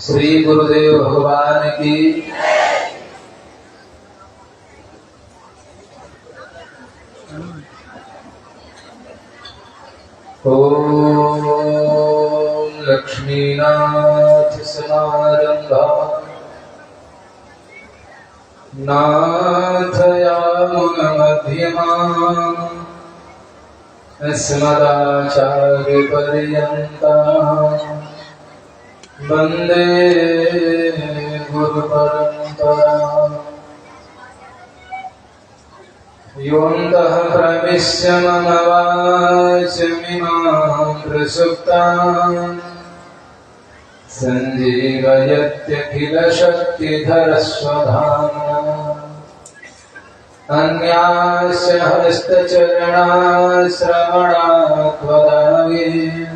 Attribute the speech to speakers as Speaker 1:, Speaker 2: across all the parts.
Speaker 1: श्री गुरुदेव भगवान की। ओम लक्ष्मीनाथ समारंभा नाथयामुन मध्यमा अस्मदाचार्य पर्यन्ता वंदे गुरु परंपरा। योऽन्तः प्रविश्य मम वाचमिमां प्रसुप्ताम् सञ्जीवयत्यखिलशक्तिधरस्वधाम्ना अन्यास्य हस्तचरणाश्रवणात्वदावेन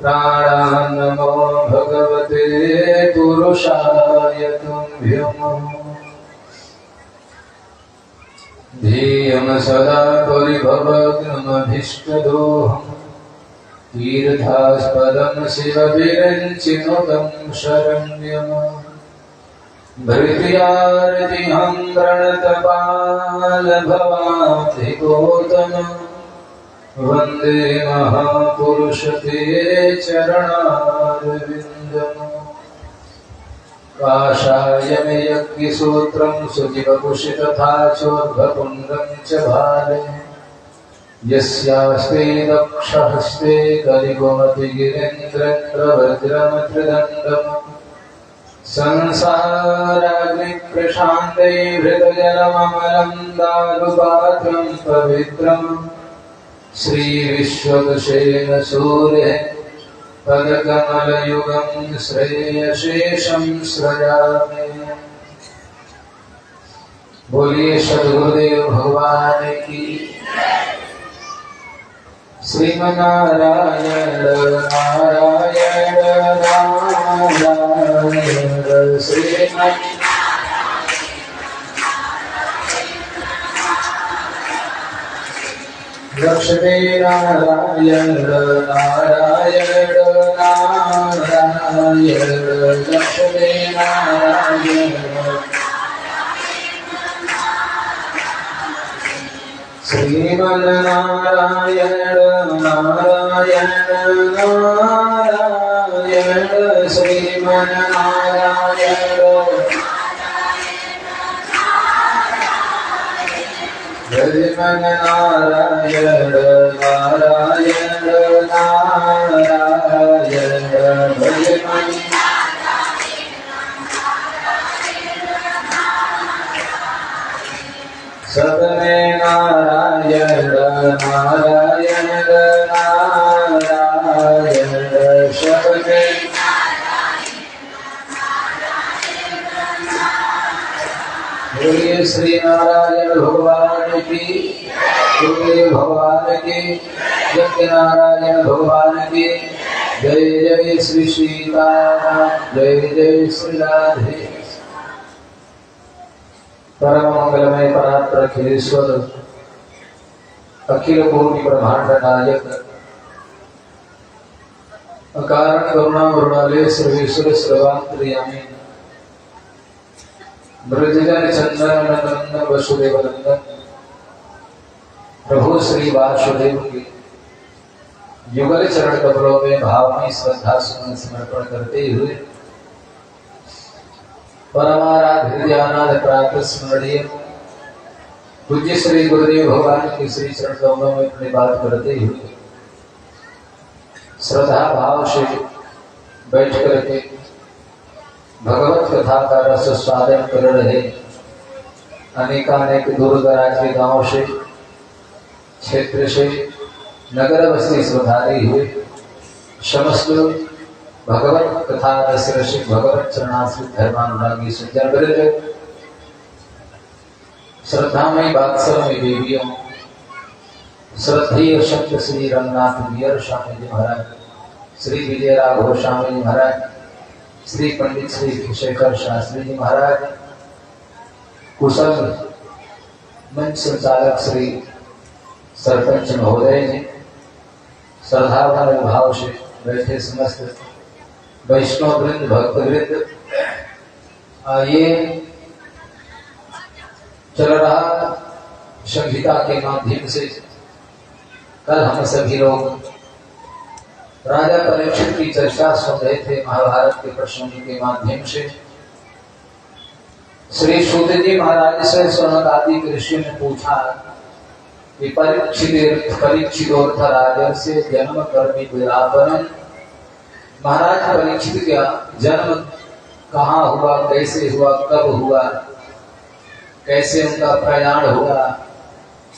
Speaker 1: प्राणान्नमो भगवते पुरुषाय तुभ्यम्। ध्येयं सदा परिभवग्नमभीष्टदोहम् तीर्थास्पदं शिवविरञ्चिनुतं शरण्यम्। भृत्यार्तिहं प्रणतपालभवाधिकोतमम् वन्दे महापुरुषते चरणारविन्दम्। काषायमे यज्ञसूत्रं सुजिवपुषि तथा चोर्ध्वपुण्ड्रं च भाले यस्यास्ते दक्षहस्ते कलिगोमतिगिरीन्द्रेन्द्रवज्रमत्रिदण्डम्। संसाराग्निप्रशान्ते हृदयनममलं दारुपात्रं पवित्रम् श्रीविश्वदशेन सूर्ये पदकमलयुगं श्रेयशेषं श्रयामि। बोलिए सद्गुरुदेव भगवान की। श्रीमन्नारायण नारायण नारायण श्रीमन् लक्ष्मी नारायण नारायण नारायण लक्ष्मी नारायण श्रीमन्नारायण नारायण नारायण श्रीमन्नारायण श्रीमन्नारायण नारायण नारायण सतमे नारायण नारायण नारायण सतमे। बोलिए श्री नारायण भगवान की। बोलिए भगवान की। यज्ञ नारायण भगवान की। जय जय श्री सीताराम जय जय श्री राधे। परम मंगलमय परात्पर अखिलेश्वर अखिल कोटि ब्रह्मांड नायक अकारण करुणा वरुणालय सर्वेश्वर सर्वांतर्यामी ब्रजजन चंदन नंदन वसुदेव नंदन प्रभु श्री वासुदेव के युगल चरण कमलों में भाव में श्रद्धा सुमन समर्पण करते हुए परमाराध्य हृदयानाथ प्राप्त स्मरणीय पूज्य श्री गुरुदेव भगवान के श्री चरण कमलों में अपनी बात करते हुए श्रद्धा भाव से बैठ करके भगवत कथा का रस स्वादन कर रहे अनेकानेक दूर दराज के गांव से क्षेत्र से नगर बस्ती से उधारी हुए समस्त भगवत कथा रस रसिक भगवत चरणाश्रित धर्मानुरागी सज्जन वृंद श्रद्धामयी बात्सलमयी देवियों श्रद्धेय संत श्री रंगनाथ गियर स्वामी जी महाराज श्री विजय राघव स्वामी जी महाराज श्री पंडित श्री शेखर शास्त्री जी महाराज कुशल मंच संचालक श्री सरपंच महोदय जी श्रद्धाभाव भाव से बैठे समस्त वैष्णव वृंद, भक्त वृंद, आइए चल रहा संहिता के माध्यम से कल हम सभी लोग राजा परीक्षित की चर्चा सुन रहे थे महाभारत के प्रसंग के माध्यम से। श्री सूत जी महाराज से सनक आदि ऋषि ने पूछा कि परीक्षित राजर से जन्म कर्मी विरापन, महाराज परीक्षित का जन्म कहाँ हुआ, कैसे हुआ, कब हुआ, कैसे उनका प्रयाण हुआ,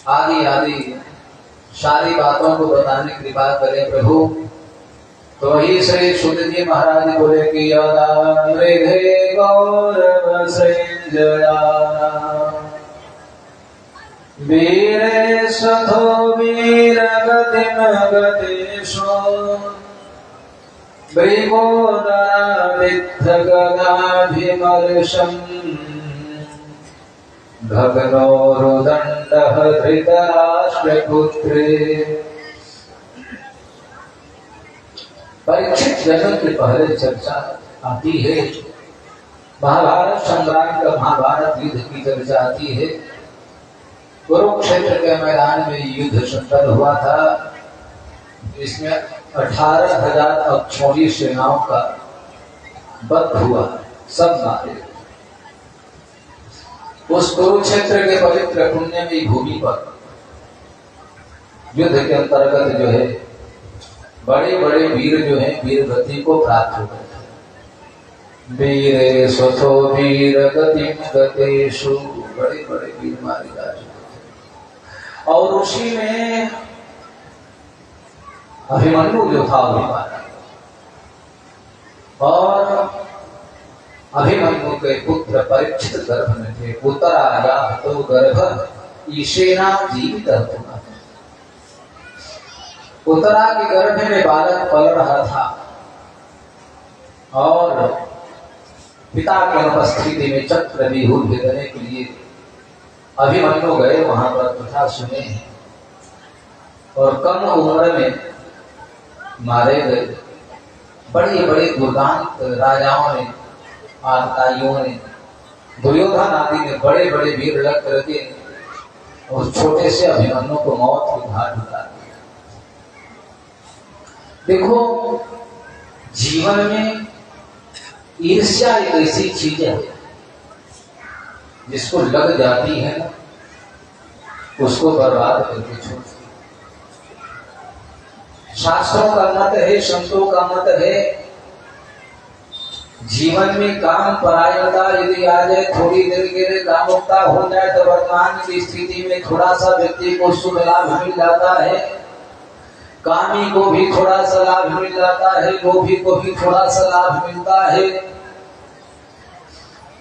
Speaker 1: आदि आदि सारी बातों को बताने की कृपा करें प्रभु। तो वही श्री सूत जी महाराज बोले कि यदा मृधे गौरव संजया वीरे स्वथो वीर गतिम गतेशो ब्रिगोदरादित्य गदाभिमर्शम् भगनोरुदण्डः धृतराष्ट्रपुत्रे। परीक्षित जन्म के पहले चर्चा आती है, महाभारत संग्राम का महाभारत युद्ध की चर्चा आती है। कुरुक्षेत्र के मैदान में युद्ध संपन्न हुआ था, इसमें 18,000 अक्षौणी सेनाओं का वध हुआ, सब मारे। उस कुरुक्षेत्र के पवित्र पुण्यमयी भूमि पर युद्ध के अंतर्गत जो है बड़े बड़े वीर जो हैं वीर गति को प्राप्त हो गए। वीरे स्वथो वीर गतिम गतेषु, बड़े बड़े वीर मारे जा चुके। और उसी में अभिमन्यु जो था वो मारा, और अभिमन्यु के पुत्र परीक्षित गर्भ में थे। उत्तराया तो गर्भ ईशेना जीवित होना, उत्तरा के गर्भ में बालक पल रहा था और पिता की अनुपस्थिति में चक्रव्यूह भेदने के लिए अभिमन्यु गए वहां पर, कथा सुने और कम उम्र में मारे गए। बड़े बड़े दुर्दांत राजाओं ने, आताइयों ने, दुर्योधन आदि ने बड़े बड़े वीर लग करके उस छोटे से अभिमन्यु को मौत के घाट उतार दिया। देखो, जीवन में ईर्ष्या एक ऐसी चीज है जिसको लग जाती है ना, उसको बर्बाद करके छोड़ती है। शास्त्रों का मत है, संतों का मत है, जीवन में काम परायणता यदि आ जाए, थोड़ी देर के लिए कामुकता हो जाए तो वर्तमान की स्थिति में थोड़ा सा व्यक्ति को शुभ लाभ मिल जाता है, कामी को भी थोड़ा सा लाभ मिल जाता है, लोभी को भी थोड़ा सा लाभ मिलता है।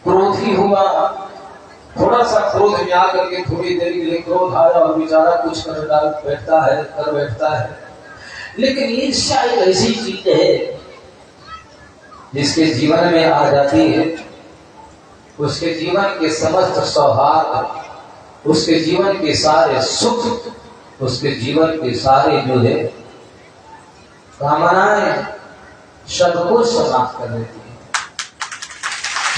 Speaker 1: क्रोधी हुआ, थोड़ा सा क्रोध में आकर के थोड़ी देर के लिए क्रोध आया और बेचारा कुछ कर बैठता है। लेकिन ईर्ष्या एक ऐसी चीज है जिसके जीवन में आ जाती है, उसके जीवन के समस्त सौभाग्य, उसके जीवन के सारे सुख, उसके जीवन के सारे जो है कामनाएं सब कुछ समाप्त कर देती है।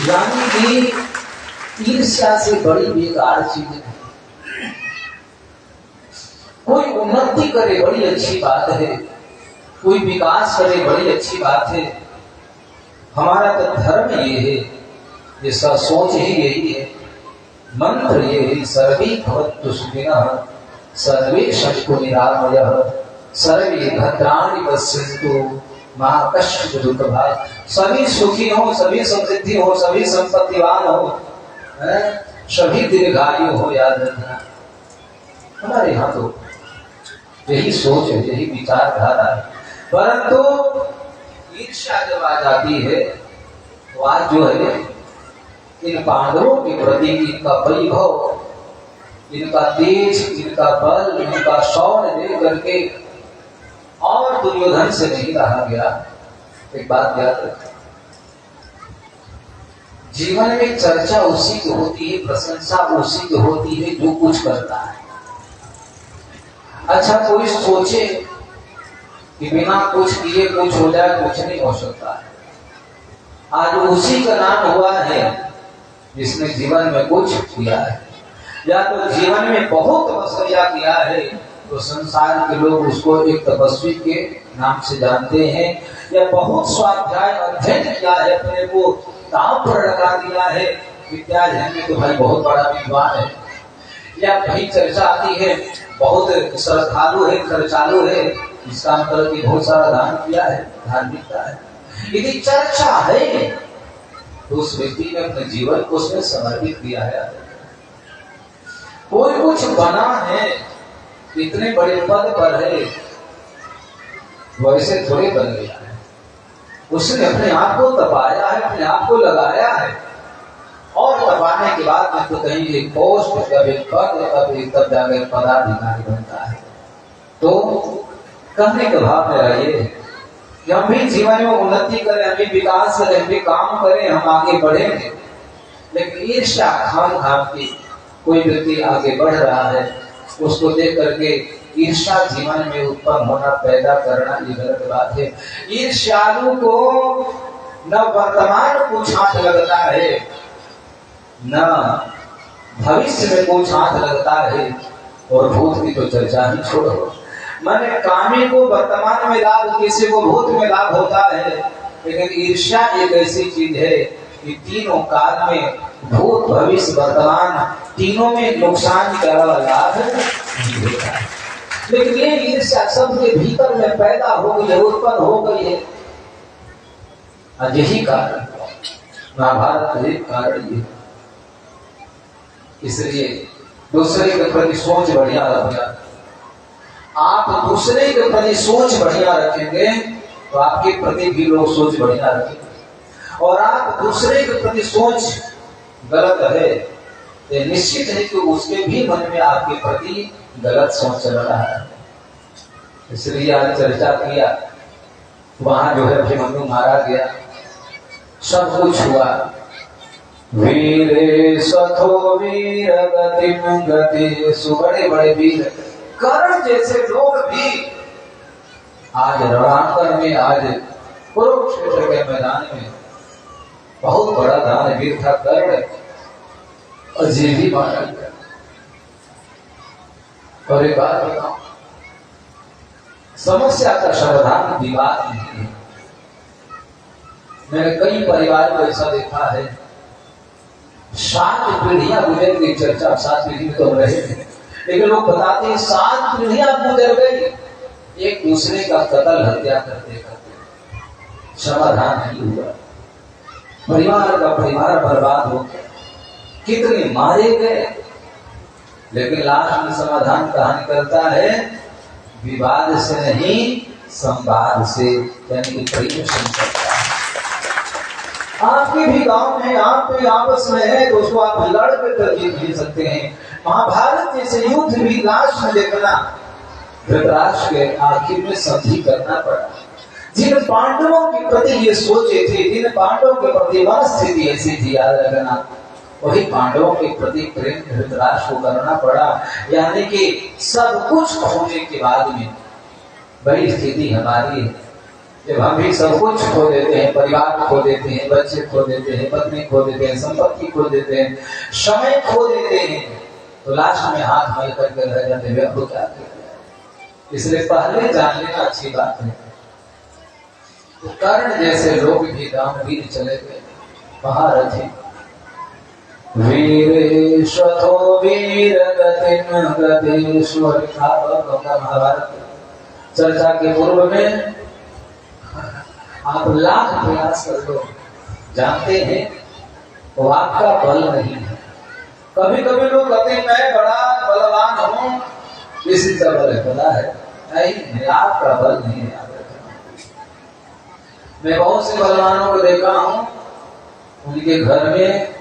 Speaker 1: यानी कि ईर्ष्या से बड़ी बेकार चीज है। कोई उन्नति करे बड़ी अच्छी बात है, कोई विकास करे बड़ी अच्छी बात है। हमारा तो धर्म ये है, जिसका सोच ही यही है, मंत्र ये है, सर्वे भवन्तु सुखिनः सर्वे सन्तु निरामयः सर्वे भद्राणि पश्यन्तु मा कश्चित् दुःखभाग्। सभी सुखी हो, सभी समृद्धि हो, सभी संपत्तिवान हो, सभी दीर्घायु हो, याद रखना। हमारे यहाँ तो यही सोच है, यही विचारधारा है। परंतु ईर्ष्या जब आ जाती है तो आज जो है इन पांडवों के प्रति इनका वैभव, इनका तेज, इनका बल, इनका शौर्य देख करके और दुर्योधन से नहीं रहा गया। एक बात याद रखें, जीवन में चर्चा उसी की होती है, प्रशंसा उसी की होती है जो कुछ करता है। अच्छा, कोई सोचे कि बिना कुछ किए कुछ हो जाए, कुछ नहीं हो सकता है। आज उसी का नाम हुआ है जिसने जीवन में कुछ किया है, या तो जीवन में बहुत तपस्या किया है तो संसार के लोग उसको एक तपस्वी के नाम से जानते हैं, या बहुत स्वाध्याय अध्ययन किया है, अपने को दांव पर लगा दिया है, विद्याध्ययन में तो भाई बहुत बड़ा विद्वान है, या कहीं चर्चा आती है बहुत श्रद्धालु है, खर्चालु है, इसका मतलब कि बहुत सारा दान किया है, धार्मिकता है। यदि चर्चा है तो उस व्यक्ति ने अपने जीवन को उसमें समर्पित किया है। कोई कुछ बना है, इतने बड़े पद पर है, वैसे थोड़े बन गया है, उसने अपने आप को तपाया है, अपने आप को लगाया है, और तपाने के बाद में तो कहीं एक पोस्ट, कभी पद, कभी तब जाकर पदाधिकारी बनता है। तो कहने के भाव में रहिए कि हम भी जीवन में उन्नति करें, हम भी विकास करें, हम भी काम करें, हम आगे बढ़ेंगे, लेकिन ईर्ष्या खाम खाम की कोई व्यक्ति आगे बढ़ रहा है, उसको देख करके ईर्ष्या जीवन में उत्पन्न होना, पैदा करना, ये गलत बात है। ईर्ष्यालु को न वर्तमान कुछ हाथ लगता है, न भविष्य में कुछ हाथ लगता है, और भूत की तो चर्चा ही छोड़ो। माने कामी को वर्तमान में लाभ, किसी को भूत में लाभ होता है, लेकिन ईर्ष्या एक ऐसी चीज है कि तीनों काल में, भूत भविष्य वर्तमान, तीनों में नुकसान के अलावा लाभ नहीं होता है। लेकिन ये ईर्ष्या सबके भीतर में पैदा हो गई है, उत्पन्न हो गई है, और यही कारण महाभारत का एक कारण ये। इसलिए दूसरे के प्रति सोच बढ़िया रखना। आप दूसरे के प्रति सोच बढ़िया रखेंगे तो आपके प्रति भी लोग सोच बढ़िया रखेंगे, और आप दूसरे के प्रति सोच गलत है तो निश्चित है कि उसके भी मन में आपके प्रति गलत सोच चल रहा है। इसलिए आज चर्चा किया, वहां जो है अभिमन्यु मारा गया, सब कुछ हुआ, वीरे स्वथो वीर गतिम गतिषु, बड़े बड़े वीर कर्ण जैसे लोग भी आज रणांगण में, आज कुरुक्षेत्र के मैदान में बहुत बड़ा दानवीर था कर्ण, अजय भी मारा गया। और एक बात बताओ, समस्या का समाधान विवाद नहीं है। मैंने कई परिवार को ऐसा देखा है, 7 पीढ़ियां गुजर गई, चर्चा 7 पीढ़ी में तो रहे थे, लेकिन लोग बताते हैं 7 पीढ़ियां गुजर गई एक दूसरे का कत्ल हत्या करते करते, समाधान नहीं हुआ, परिवार का परिवार बर्बाद हो गया, कितने मारे गए, लेकिन लास्ट में समाधान कहाँ निकलता है? विवाद से नहीं, संवाद से, यानी कि प्रेम संपर्क। आपके भी गांव में, आप भी आपस में है, तो उसको आप लड़ कर जीत भी सकते हैं। महाभारत जैसे युद्ध भी लास्ट में देखना, धृतराष्ट्र के आखिर में संधि करना पड़ा। जिन पांडवों के प्रति ये सोचे थे, जिन पांडवों के प्रति वह स्थिति ऐसी थी, याद रखना, वही पांडवों के प्रति प्रेम धृतराष्ट्र को करना पड़ा। यानी कि सब कुछ खोने के बाद में बड़ी स्थिति हमारी है, जब हम भी सब कुछ खो देते हैं, परिवार खो देते हैं, बच्चे खो देते हैं, पत्नी खो देते हैं, संपत्ति खो देते हैं, समय खो देते हैं, तो लास्ट में हाथ मल करके रह जाते हैं, अब क्या किया? इसलिए पहले जान लेना अच्छी बात है। तो कर्ण जैसे लोग भी दानवीर चले गए, महारथी, वीरेश्वथो वीर गतिम गतिषु, महाभारत चर्चा के पूर्व में आप लाख प्रयास कर लो, जानते हैं वो आपका बल नहीं है। कभी कभी लोग कहते हैं मैं बड़ा बलवान हूँ, किसी का बल बड़ा है, नहीं, आपका बल नहीं है। मैं बहुत से बलवानों को देखा हूँ, उनके घर में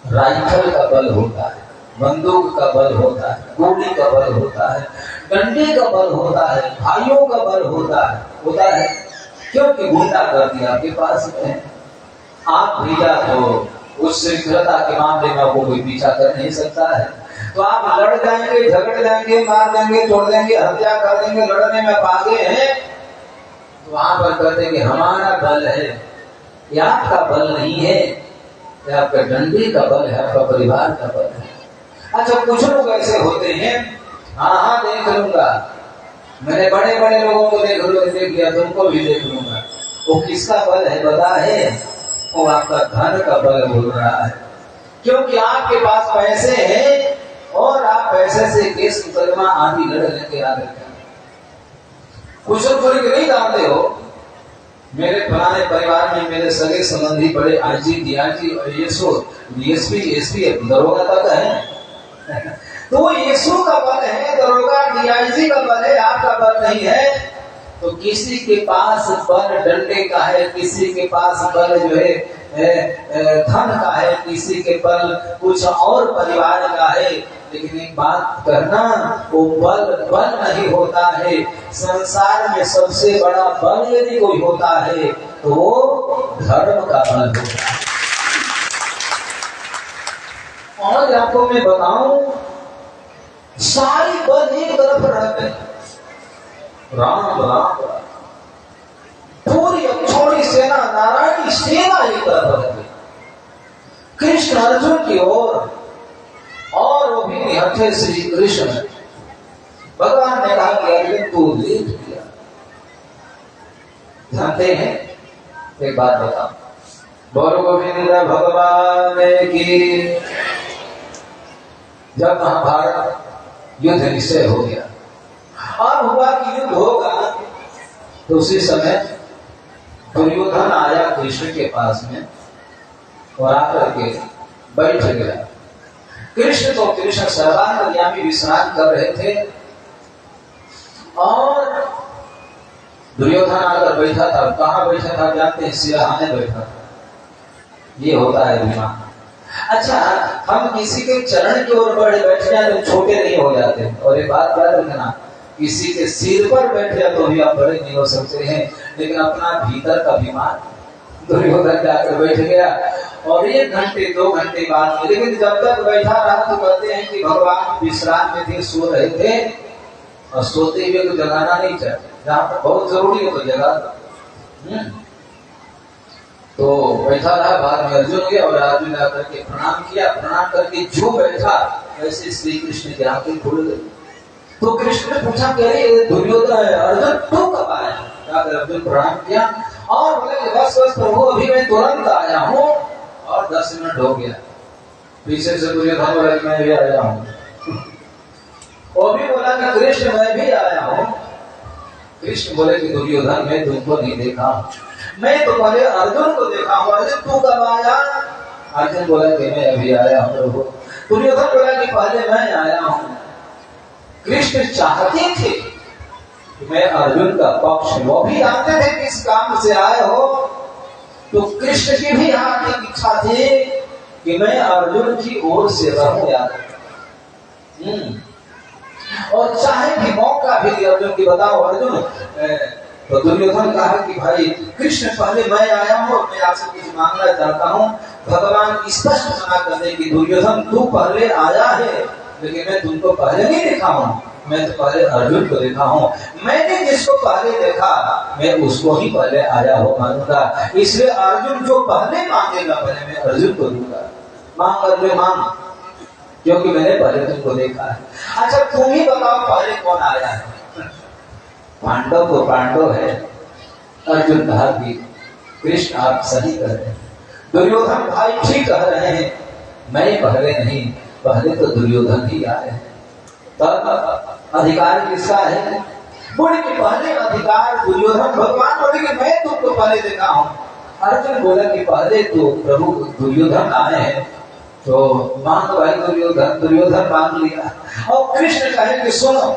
Speaker 1: राइफल का बल होता है, बंदूक का बल होता है, गोली का बल होता है, डंडे का बल होता है, भाइयों का बल होता है, क्योंकि गुंडा कर दिया आपके पास है, आप भैया तो उस श्रृंखलता के मामले में आपको कोई पीछा कर नहीं सकता है, तो आप लड़ जाएंगे, झगड़ जाएंगे, मार देंगे, तोड़ देंगे, हत्या कर देंगे, लड़ने में आप आगे हैं, तो वहां पर कहते हैं कि हमारा बल है, ये आपका बल नहीं है, ये आपका डंडे का बल है, आपका परिवार का बल है। अच्छा, कुछ लोग ऐसे होते हैं, हाँ देख लूंगा, मैंने बड़े बड़े लोगों को देख लिया, तुमको भी देख लूंगा। वो किसका बल है बता है? वो आपका धन का बल बोल रहा है, क्योंकि आपके पास पैसे हैं और आप पैसे से केस मुकदमा आदि लड़ लेके आ गए। कुछ लोग नहीं जानते हो, मेरे पुराने परिवार में मेरे सगे संबंधी बड़े आईजी, डीआईजी और डीएसपी, एसपी, दरोगा तक है। तो वो यीशु का बल है, दरोगा डीआईजी का बल है, आपका बल नहीं है। तो किसी के पास बल डंडे का है, किसी के पास बल जो है धन का है, किसी के बल कुछ और परिवार का है। लेकिन एक बात करना, वो बल नहीं होता है। संसार में सबसे बड़ा बल यदि कोई होता है तो वो धर्म का बल होता है। और आपको मैं बताऊं, सारी बल एक तरफ रहते हैं, राम राम, पूरी अक्षौणी सेना, नारायणी सेना एक तरफ रहती, कृष्ण अर्जुन की ओर, और वो भी निहत्थे श्री कृष्ण। भगवान ने कहा कि अर्जुन तू लेट गया। जानते हैं, एक बात बताओ, बोलो गोविंद भगवान की। जब महाभारत युद्ध निश्चय हो गया और हुआ कि युद्ध होगा, तो उसी समय दुर्योधन आया कृष्ण के पास में और आकर के बैठ गया। कृष्ण तो कृष्ण सर्वांतर्यामी विश्राम कर रहे थे और दुर्योधन आकर बैठा था। कहाँ बैठा था जानते हैं? सिरहाने बैठा था। ये होता है विमान। अच्छा, हम किसी के चरण की ओर बढ़ बैठ जाए तो छोटे नहीं हो जाते। और एक बात याद रखना, किसी के सिर पर बैठ जाए तो भी आप बड़े नहीं हो सकते हैं। लेकिन अपना भीतर का विमान दुर्योधन जाकर बैठ गया और 1 घंटे 2 घंटे बाद, लेकिन जब तक बैठा रहा तो कहते हैं कि भगवान विश्राम में थे, सो रहे थे, और सोते हुए तो जगाना नहीं चाहिए, जहाँ पर बहुत जरूरी हो तो जगा। तो बैठा रहा, बाद में अर्जुन गया और अर्जुन आकर के प्रणाम किया। प्रणाम करके जो बैठा वैसे श्री कृष्ण की आंखें खुल गई। तो कृष्ण ने पूछा कि अरे दुर्योधन, अर्जुन तू कब आया? अर्जुन प्रणाम किया और बोले बस प्रभु अभी मैं तुरंत आया हूँ, और 10 मिनट हो गया। पीछे से दुर्योधन बोला मैं भी आया हूँ। वो भी बोला कि कृष्ण मैं भी आया हूँ। कृष्ण बोले कि दुर्योधन मैं तुमको नहीं देखा, मैं तो पहले अर्जुन को देखा हूँ। अर्जुन तू कब आया? अर्जुन बोला कि मैं अभी आया हूँ प्रभु। दुर्योधन बोला कि पहले मैं आया हूँ। कृष्ण चाहते थे कि मैं अर्जुन का पक्ष, वो भी जानते थे कि इस काम से आए हो, तो कृष्ण की भी हार्दिक इच्छा थी कि मैं अर्जुन की ओर से रहूं यार। और चाहे भी मौका भी दिया अर्जुन की, बताओ अर्जुन। तो दुर्योधन कहा कि भाई कृष्ण पहले मैं आया हूँ, मैं आपसे कुछ मांगना चाहता हूँ। भगवान स्पष्ट मना कर दे कि दुर्योधन तू पहले आया है, लेकिन मैं तुमको पहले नहीं देखा हूँ, मैं तो पहले अर्जुन को देखा हूँ। मैंने जिसको पहले देखा मैं उसको ही पहले आया हो मानूंगा। इसलिए अर्जुन जो पहले मांगेगा पहले मैं अर्जुन को दूंगा। मांग अर्जुन मांग, क्योंकि मैंने पहले तुमको देखा है। अच्छा तुम ही बताओ पहले कौन आया है? पांडव तो पांडव है। अर्जुन कहा कि कृष्ण आप सही कह रहे हैं। दुर्योधन भाई ठीक कह रहे हैं, मैं पहले नहीं, पहले तो दुर्योधन ही आए हैं। तब अधिकार किसका है? बोले कि पहले अधिकार दुर्योधन। भगवान बोले कि मैं तुमको पहले देखा हूँ। अर्जुन बोला कि पहले तो प्रभु दुर्योधन आए हैं, तो मांग भाई दुर्योधन। दुर्योधन मांग लिया और कृष्ण कहे कि सुनो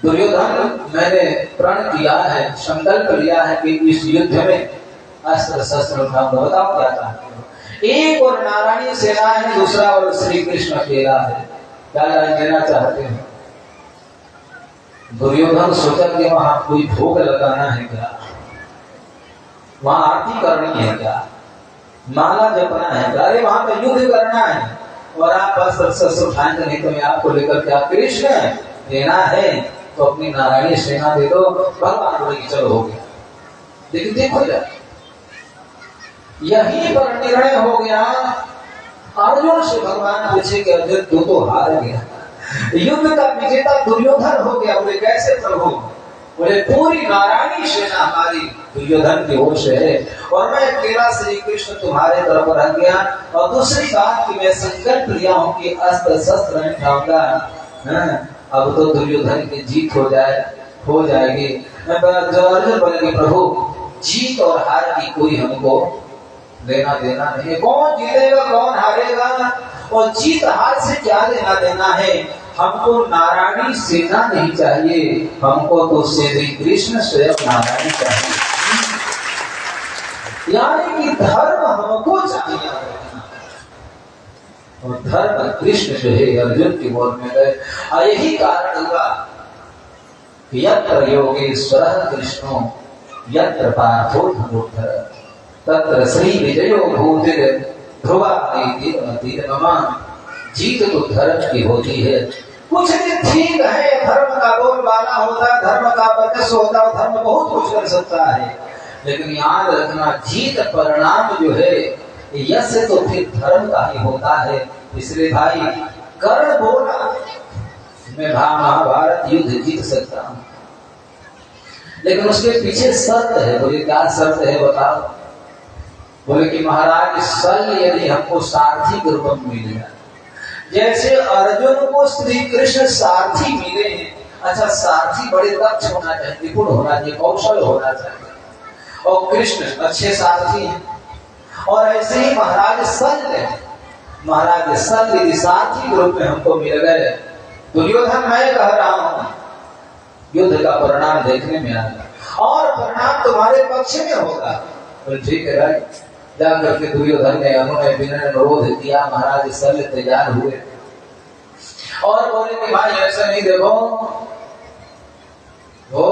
Speaker 1: दुर्योधन, मैंने प्रण किया है, संकल्प लिया है कि इस युद्ध में अस्त्र शस्त्र उठाऊंगा। बताओ क्या चाहते हो? एक और नारायणी सेना है, दूसरा और श्री कृष्ण अकेला है, क्या लेना चाहते हो? दुर्योधन सोचा कि वहां कोई भोग लगाना है क्या, वहां आरती करनी है क्या, माला जपना है क्या? अरे वहां तो युद्ध करना है और आप अस्त्र शस्त्र उठाएंगे नहीं, तो मैं आपको लेकर क्या कृष्ण देना है तो अपनी नारायणी सेना दे दो। भगवान बोले कि चलो हो गया। लेकिन देखो यार, यहीं पर निर्णय हो गया। अर्जुन से भगवान पूछे कि अर्जुन तू तो हार गया, युद्ध का विजेता दुर्योधन हो गया। बोले कैसे प्रभु? बोले पूरी नारायणी सेना हमारी दुर्योधन की ओर से है और मैं अकेला श्री कृष्ण तुम्हारे तरफ रह गया। और दूसरी बात कि मैं संकल्प लिया हूँ कि अस्त्र शस्त्र नहीं खाऊंगा। अब तो दुर्योधन की जीत हो जाएगी। अर्जुन बोले प्रभु जीत और हार की कोई हमको लेना देना नहीं, कौन जीतेगा कौन हारेगा और जीत हार से क्या लेना देना है। हमको नारायणी सेना नहीं चाहिए, हमको तो श्री कृष्ण स्वयं नारायण चाहिए। यानी कि धर्म हमको चाहिए और धर्म कृष्ण जो है अर्जुन की ओर में गए। यही कारण हुआ यत्र योगेश्वरः कृष्णो यत्र पार्थो धनुर्धरः तत्र श्री विजयो भूतिर् ध्रुवा मम। जीत तो धर्म की होती है। कुछ दिन ठीक है, धर्म का बोलबाला होता, धर्म का वर्चस्व होता, धर्म बहुत कुछ कर सकता है, लेकिन याद रखना जीत परिणाम जो है यश तो फिर धर्म का ही होता है। इसलिए भाई कर्ण बोला मैं महाभारत युद्ध जीत सकता हूं, लेकिन उसके पीछे शर्त है। बोले क्या शर्त है बताओ? बोले कि महाराज शल्य यदि हमको सारथी के रूप में मिल जाए, जैसे अर्जुन को श्री कृष्ण सारथी मिले हैं। अच्छा सारथी बड़े दक्ष होना चाहिए, निपुण होना चाहिए, कौशल होना चाहिए, और कृष्ण अच्छे सारथी हैं। और ऐसे ही महाराज शल्य यदि सारथी के रूप में हमको मिल गए, दुर्योधन मैं कह रहा हूं युद्ध का परिणाम देखने में आएगा और परिणाम तुम्हारे पक्ष में होगा। तो ठीक है भाई, जाकर के दुर्योधन ने अनुरोध किया। महाराज शल्य तैयार हुए और बोले कि भाई ऐसा नहीं, देखो वो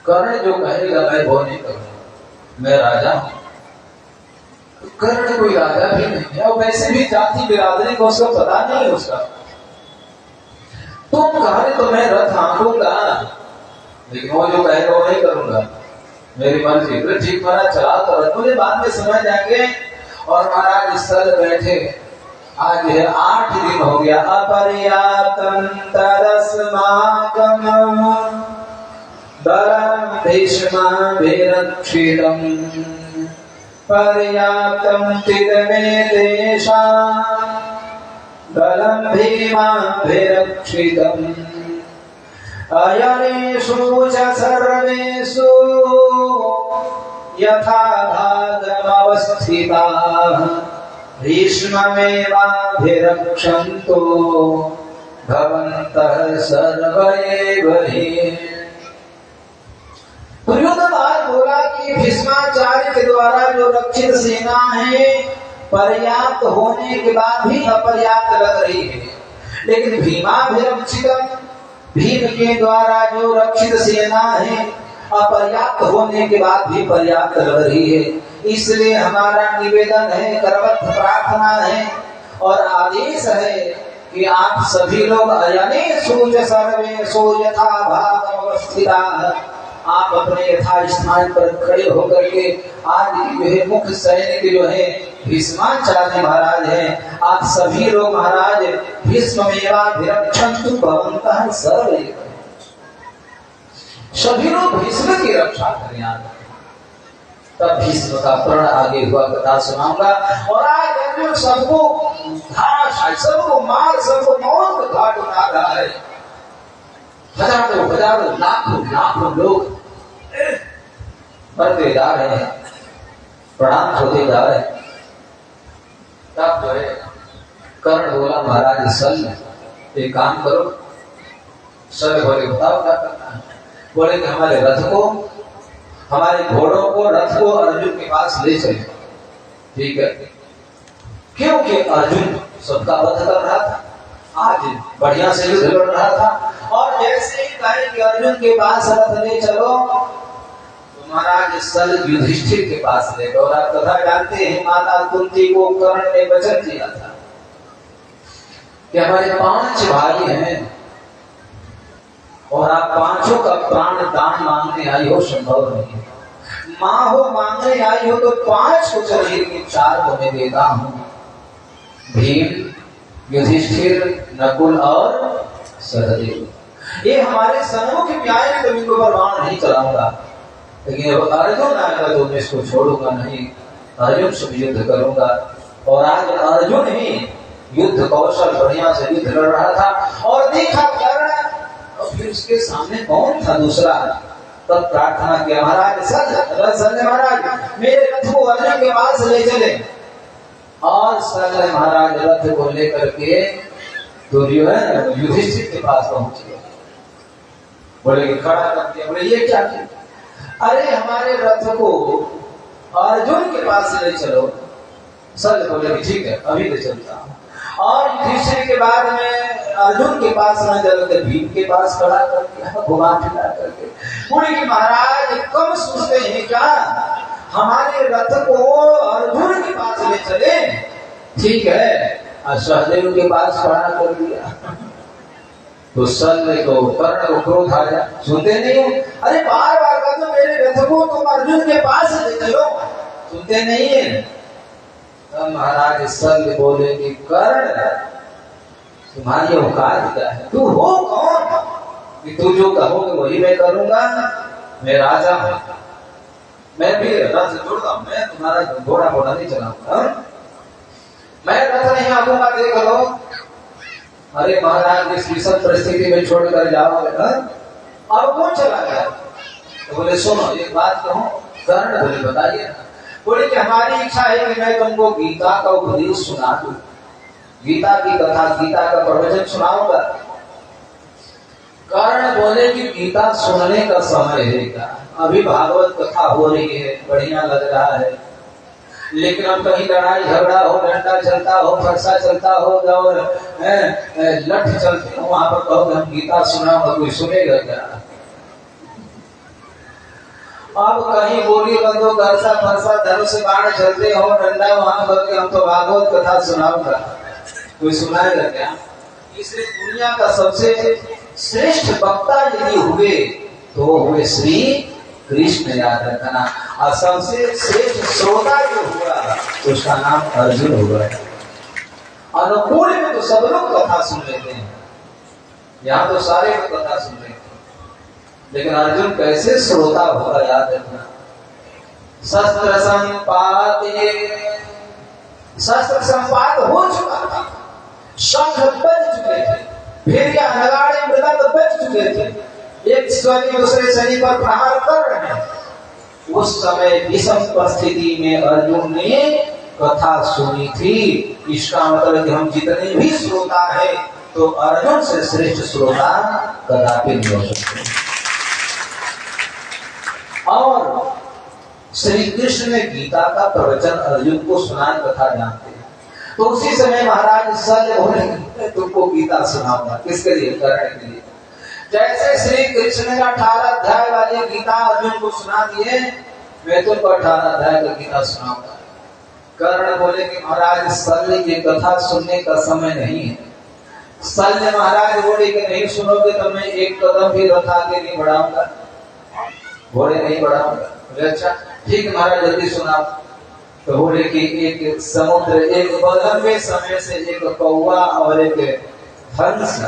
Speaker 1: कर्ण जो कहेगा मैं वो नहीं करूंगा, मैं राजा हूं। कर्ण कोई राजा भी नहीं है और वैसे भी जाति बिरादरी को उसका पता नहीं है उसका। तुम कहे तो मैं रथ हाँकूंगा, लेकिन वो जो कहेगा वो नहीं करूंगा, मेरी मर्जी। ठीक महाराज चला तो रथ, मुझे बाद में समझ जाएंगे। और महाराज स्थल बैठे। आज है 8 दिन हो गया। अपर्याप्तं तरस्माकं बलं भीष्माभिरक्षितं पर्याप्तं तिदमे तेषां बलं भीमाभिरक्षितम् अयनेषु च सर्वेषु यथा भागमवस्थिताः भीष्ममेवाभिरक्षन्तु भवन्तः सर्व एव हि। दुर्योधन बोला कि भीष्माचार्य के द्वारा जो रक्षित सेना है पर्याप्त होने के बाद भी अपर्याप्त लग रही है, लेकिन भीमाभिरक्षितम् भीम के द्वारा जो रक्षित सेना है अपर्याप्त होने के बाद भी पर्याप्त लग रही है। इसलिए हमारा निवेदन है, करवत प्रार्थना है और आदेश है कि आप सभी लोग यथा भागमवस्थिताः, आप अपने यथा स्थान पर खड़े होकर के आज जो है मुख्य सैनिक जो है भीष्माचार्य महाराज हैं, आप सभी लोग महाराज भीष्ममेवाभिरक्षन्तु भवन्तः सर्व एव। सभी लोग भीष्म की रक्षा करें। तब भीष्म का प्रण आगे हुआ कथा सुनाऊंगा। और आज अर्जुन सबको सबको मार, सबको मौत का घाट उठा रहा है। हजारों लाखों लोग मरते जा रहे हैं, प्रणाम होते जा रहे हैं। तब जो है कर्ण बोला महाराज शल्य एक काम करो। शल्य बोले बताओ क्या करना है? बोले कि हमारे रथ को, हमारे घोड़ों को, रथ को अर्जुन के पास ले चले। ठीक है, क्योंकि अर्जुन सबका वध कर रहा था, आज बढ़िया से युद्ध लड़ रहा था। और जैसे ही कहे कि अर्जुन के पास रथ ले चलो, तो महाराज शल्य युधिष्ठिर के पास ले गए। और आप कथा जानते हैं, माता कुंती को कर्ण ने वचन दिया था कि हमारे 5 भाई हैं और आप 5 का प्राण दान मांगने आई हो, संभव नहीं है। माँ हो मांगने आई हो तो 5 को चाहिए, लेकिन 4 को मैं देता हूं। भीम, युधिष्ठिर, नकुल और सहदेव, ये हमारे सन्मुख भी आए तो इनको पर बाण नहीं चलाऊंगा, लेकिन अब अर्जुन आएगा तो मैं इसको छोड़ूंगा नहीं, अर्जुन से युद्ध करूंगा। और आज अर्जुन ही युद्ध कौशल बढ़िया से युद्ध लड़ रहा था और देखा कर्ण, और फिर उसके सामने कौन था दूसरा। तब प्रार्थना किया, महाराज संजय महाराज मेरे रथ को अर्जुन के पास ले चले। और संजय महाराज रथ को लेकर के दुर्योधन युधिष्ठिर के पास पहुंच गए। बोले कि खड़ा कर दिया। बोले ये क्या किया? अरे हमारे रथ को अर्जुन के पास ले चलो। संजय बोले कि ठीक है अभी ले चलता हूँ। और युधिष्ठिर के बाद में अर्जुन के पास न जाकर भीम के पास खड़ा कर दिया, घुमा फिरा करके। बोले कि महाराज कम सोचते हैं क्या, हमारे रथ को अर्जुन के पास ले चले। ठीक है, और सहदेव के पास खड़ा कर दिया। तो संजय को कर्ण को क्रोध आ गया, सुनते नहीं हो, अरे बार बार कहते तो मेरे रथ को तुम अर्जुन के पास ले चलो, सुनते नहीं है। तब महाराज संजय बोले कि कर्ण तुम्हारी औकात क्या है, तू हो कौन कि तू जो कहोगे वही मैं करूंगा। मैं राजा हूं, मैं भी रथ जोड़ता हूं, मैं तुम्हारा घोड़ा घोड़ा नहीं चलाऊंगा, मैं रथ नहीं आऊंगा, देख लो। अरे महाराज इस विषम परिस्थिति में छोड़कर जाओगे अब कौन चला गया? तो बोले सुनो एक बात कहूं। कर्ण बोले बताइए। बोले कि हमारी इच्छा है कि मैं तुमको गीता का उपदेश सुना दूं, गीता की कथा, गीता का प्रवचन सुनाऊंगा। कर्ण बोले कि गीता सुनने का समय है क्या? अभी भागवत कथा हो रही है, बढ़िया लग रहा है, लेकिन अब कहीं लड़ाई झगड़ा हो, डंडा चलता हो, फरसा चलता हो और लठ चलते हो, वहां पर कहोगे हम गीता सुनाऊंगा, कोई सुनेगा क्या? अब कहीं बोली बंदो गरसा फरसा धनुष से बाण चलते हो, डंडा वहां करके हम तो भागवत कथा सुनाऊंगा, कोई सुनाएगा क्या? इसलिए दुनिया का सबसे श्रेष्ठ वक्ता यदि हुए तो हुए श्री कृष्ण, याद रखना। और सबसे श्रेष्ठ श्रोता जो हुआ तो उसका नाम अर्जुन हुआ। अनुकूल में तो सब लोग कथा सुन लेते हैं, यहाँ तो सारे लोग कथा सुन लेते हैं, लेकिन अर्जुन कैसे श्रोता होगा, याद रखना। शस्त्र संपात हो चुका था, शंख बज चुके थे, भेड़िया नगाड़े मृदंग बज चुके थे, एक सैनिक दूसरे सैनिक पर प्रहार कर रहे हैं। उस समय विषम परिस्थिति में अर्जुन ने कथा सुनी थी। इसका मतलब कि हम जितने भी श्रोता है तो अर्जुन से श्रेष्ठ श्रोता कदापि नहीं हो सकते। और श्री कृष्ण ने गीता का प्रवचन अर्जुन को सुनाए, कथा जानते हैं। तो उसी समय महाराज संजय बोले तुमको गीता सुनाऊंगा, किसके लिए? कर्ण के लिए। जैसे श्री कृष्ण ने 18 अध्याय वाली गीता अर्जुन को सुना दिए, मैं तुमको 18 अध्याय का गीता सुनाऊंगा। कर्ण बोले कि महाराज संजय की कथा सुनने का समय नहीं है। संजय महाराज बोले कि नहीं सुनोगे तो मैं एक कदम भी रथ आगे नहीं बढ़ाऊंगा, बोले नहीं बढ़ाऊंगा। बोले अच्छा ठीक है महाराज जल्दी सुनाओ। तो बोले कि एक समुद्र, एक लंबे समय से एक कौवा और एक हंस,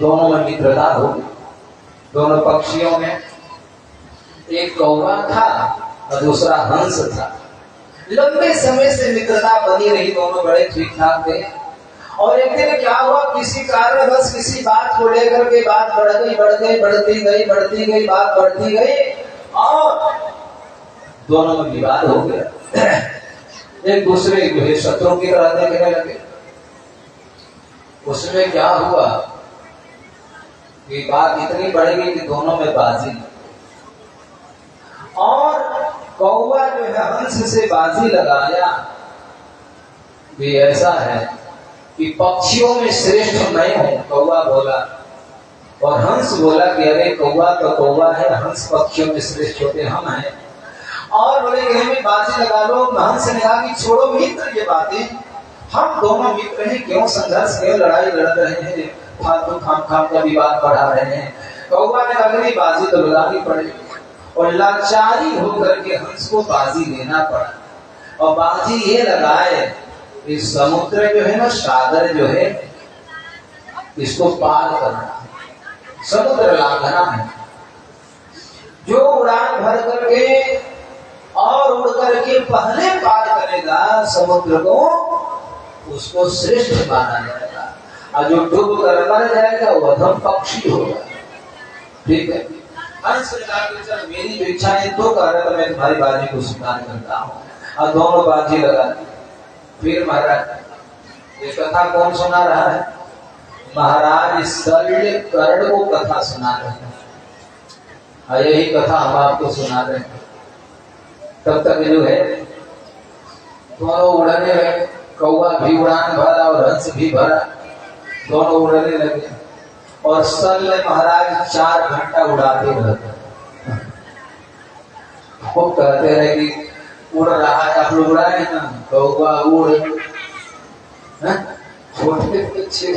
Speaker 1: दोनों में मित्रता हो गई। दोनों पक्षियों में एक कौवा था और दूसरा हंस था। लंबे समय से मित्रता बनी रही, दोनों बड़े ठीक ठाक थे। और एक दिन क्या हुआ, किसी कारण बस किसी बात को लेकर के बात बढ़ती गई, बात बढ़ती गई और दोनों में विवाद हो गया। एक दूसरे को शत्रुओं की तरह देखने लगे। उसमें क्या हुआ कि बात इतनी बढ़ गई कि दोनों में बाजी, और कौवा जो है हंस से बाजी लगाया कि ऐसा है कि पक्षियों में श्रेष्ठ मैं हूं, कौवा बोला। और हंस बोला कि अरे कौवा तो कौवा है, हंस पक्षियों में श्रेष्ठ होते हम हैं। और बोले कि हमें बाजी लगा लो। हंस ने कहा कि छोड़ो मित्र ये बातें, हम दोनों मित्र हैं, क्यों संघर्ष, क्यों लड़ाई लड़ रहे हैं, फालतू खाम का विवाद बढ़ा रहे हैं। कौवा ने अगली बाजी तो लगानी पड़ेगी। और लाचारी होकर के हंस को बाजी देना पड़ा। और बाजी ये लगाए इस समुद्र जो है ना, सागर जो है, इसको पार करना, समुद्र लांघना है। जो उड़ान भर करके और उड़ करके पहले पार करेगा समुद्र को, उसको श्रेष्ठ माना जाएगा। और जो डूब कर मर जाएगा वो अधम पक्षी होगा। ठीक है, हंस ने कहा कि चल मेरी जो इच्छा है तो कर रहा, तो मैं तुम्हारी बाजी को स्वीकार करता हूँ। और दोनों बाजी लगा। फिर महाराज ये कथा कौन सुना रहा है? महाराज शल्य कर्ण को कथा सुना रहे हैं। और यही कथा हम आपको सुना रहे हैं। तब तक जो है दोनों उड़ने लगे, कौवा भी उड़ान भरा और हंस भी भरा, दोनों उड़ने लगे। और शल्य महाराज 4 घंटा उड़ाते रहते। वो कहते रहे कि उड़ रहा है, आप लोग उड़ाए ना, कौवा उड़, छोटे बच्चे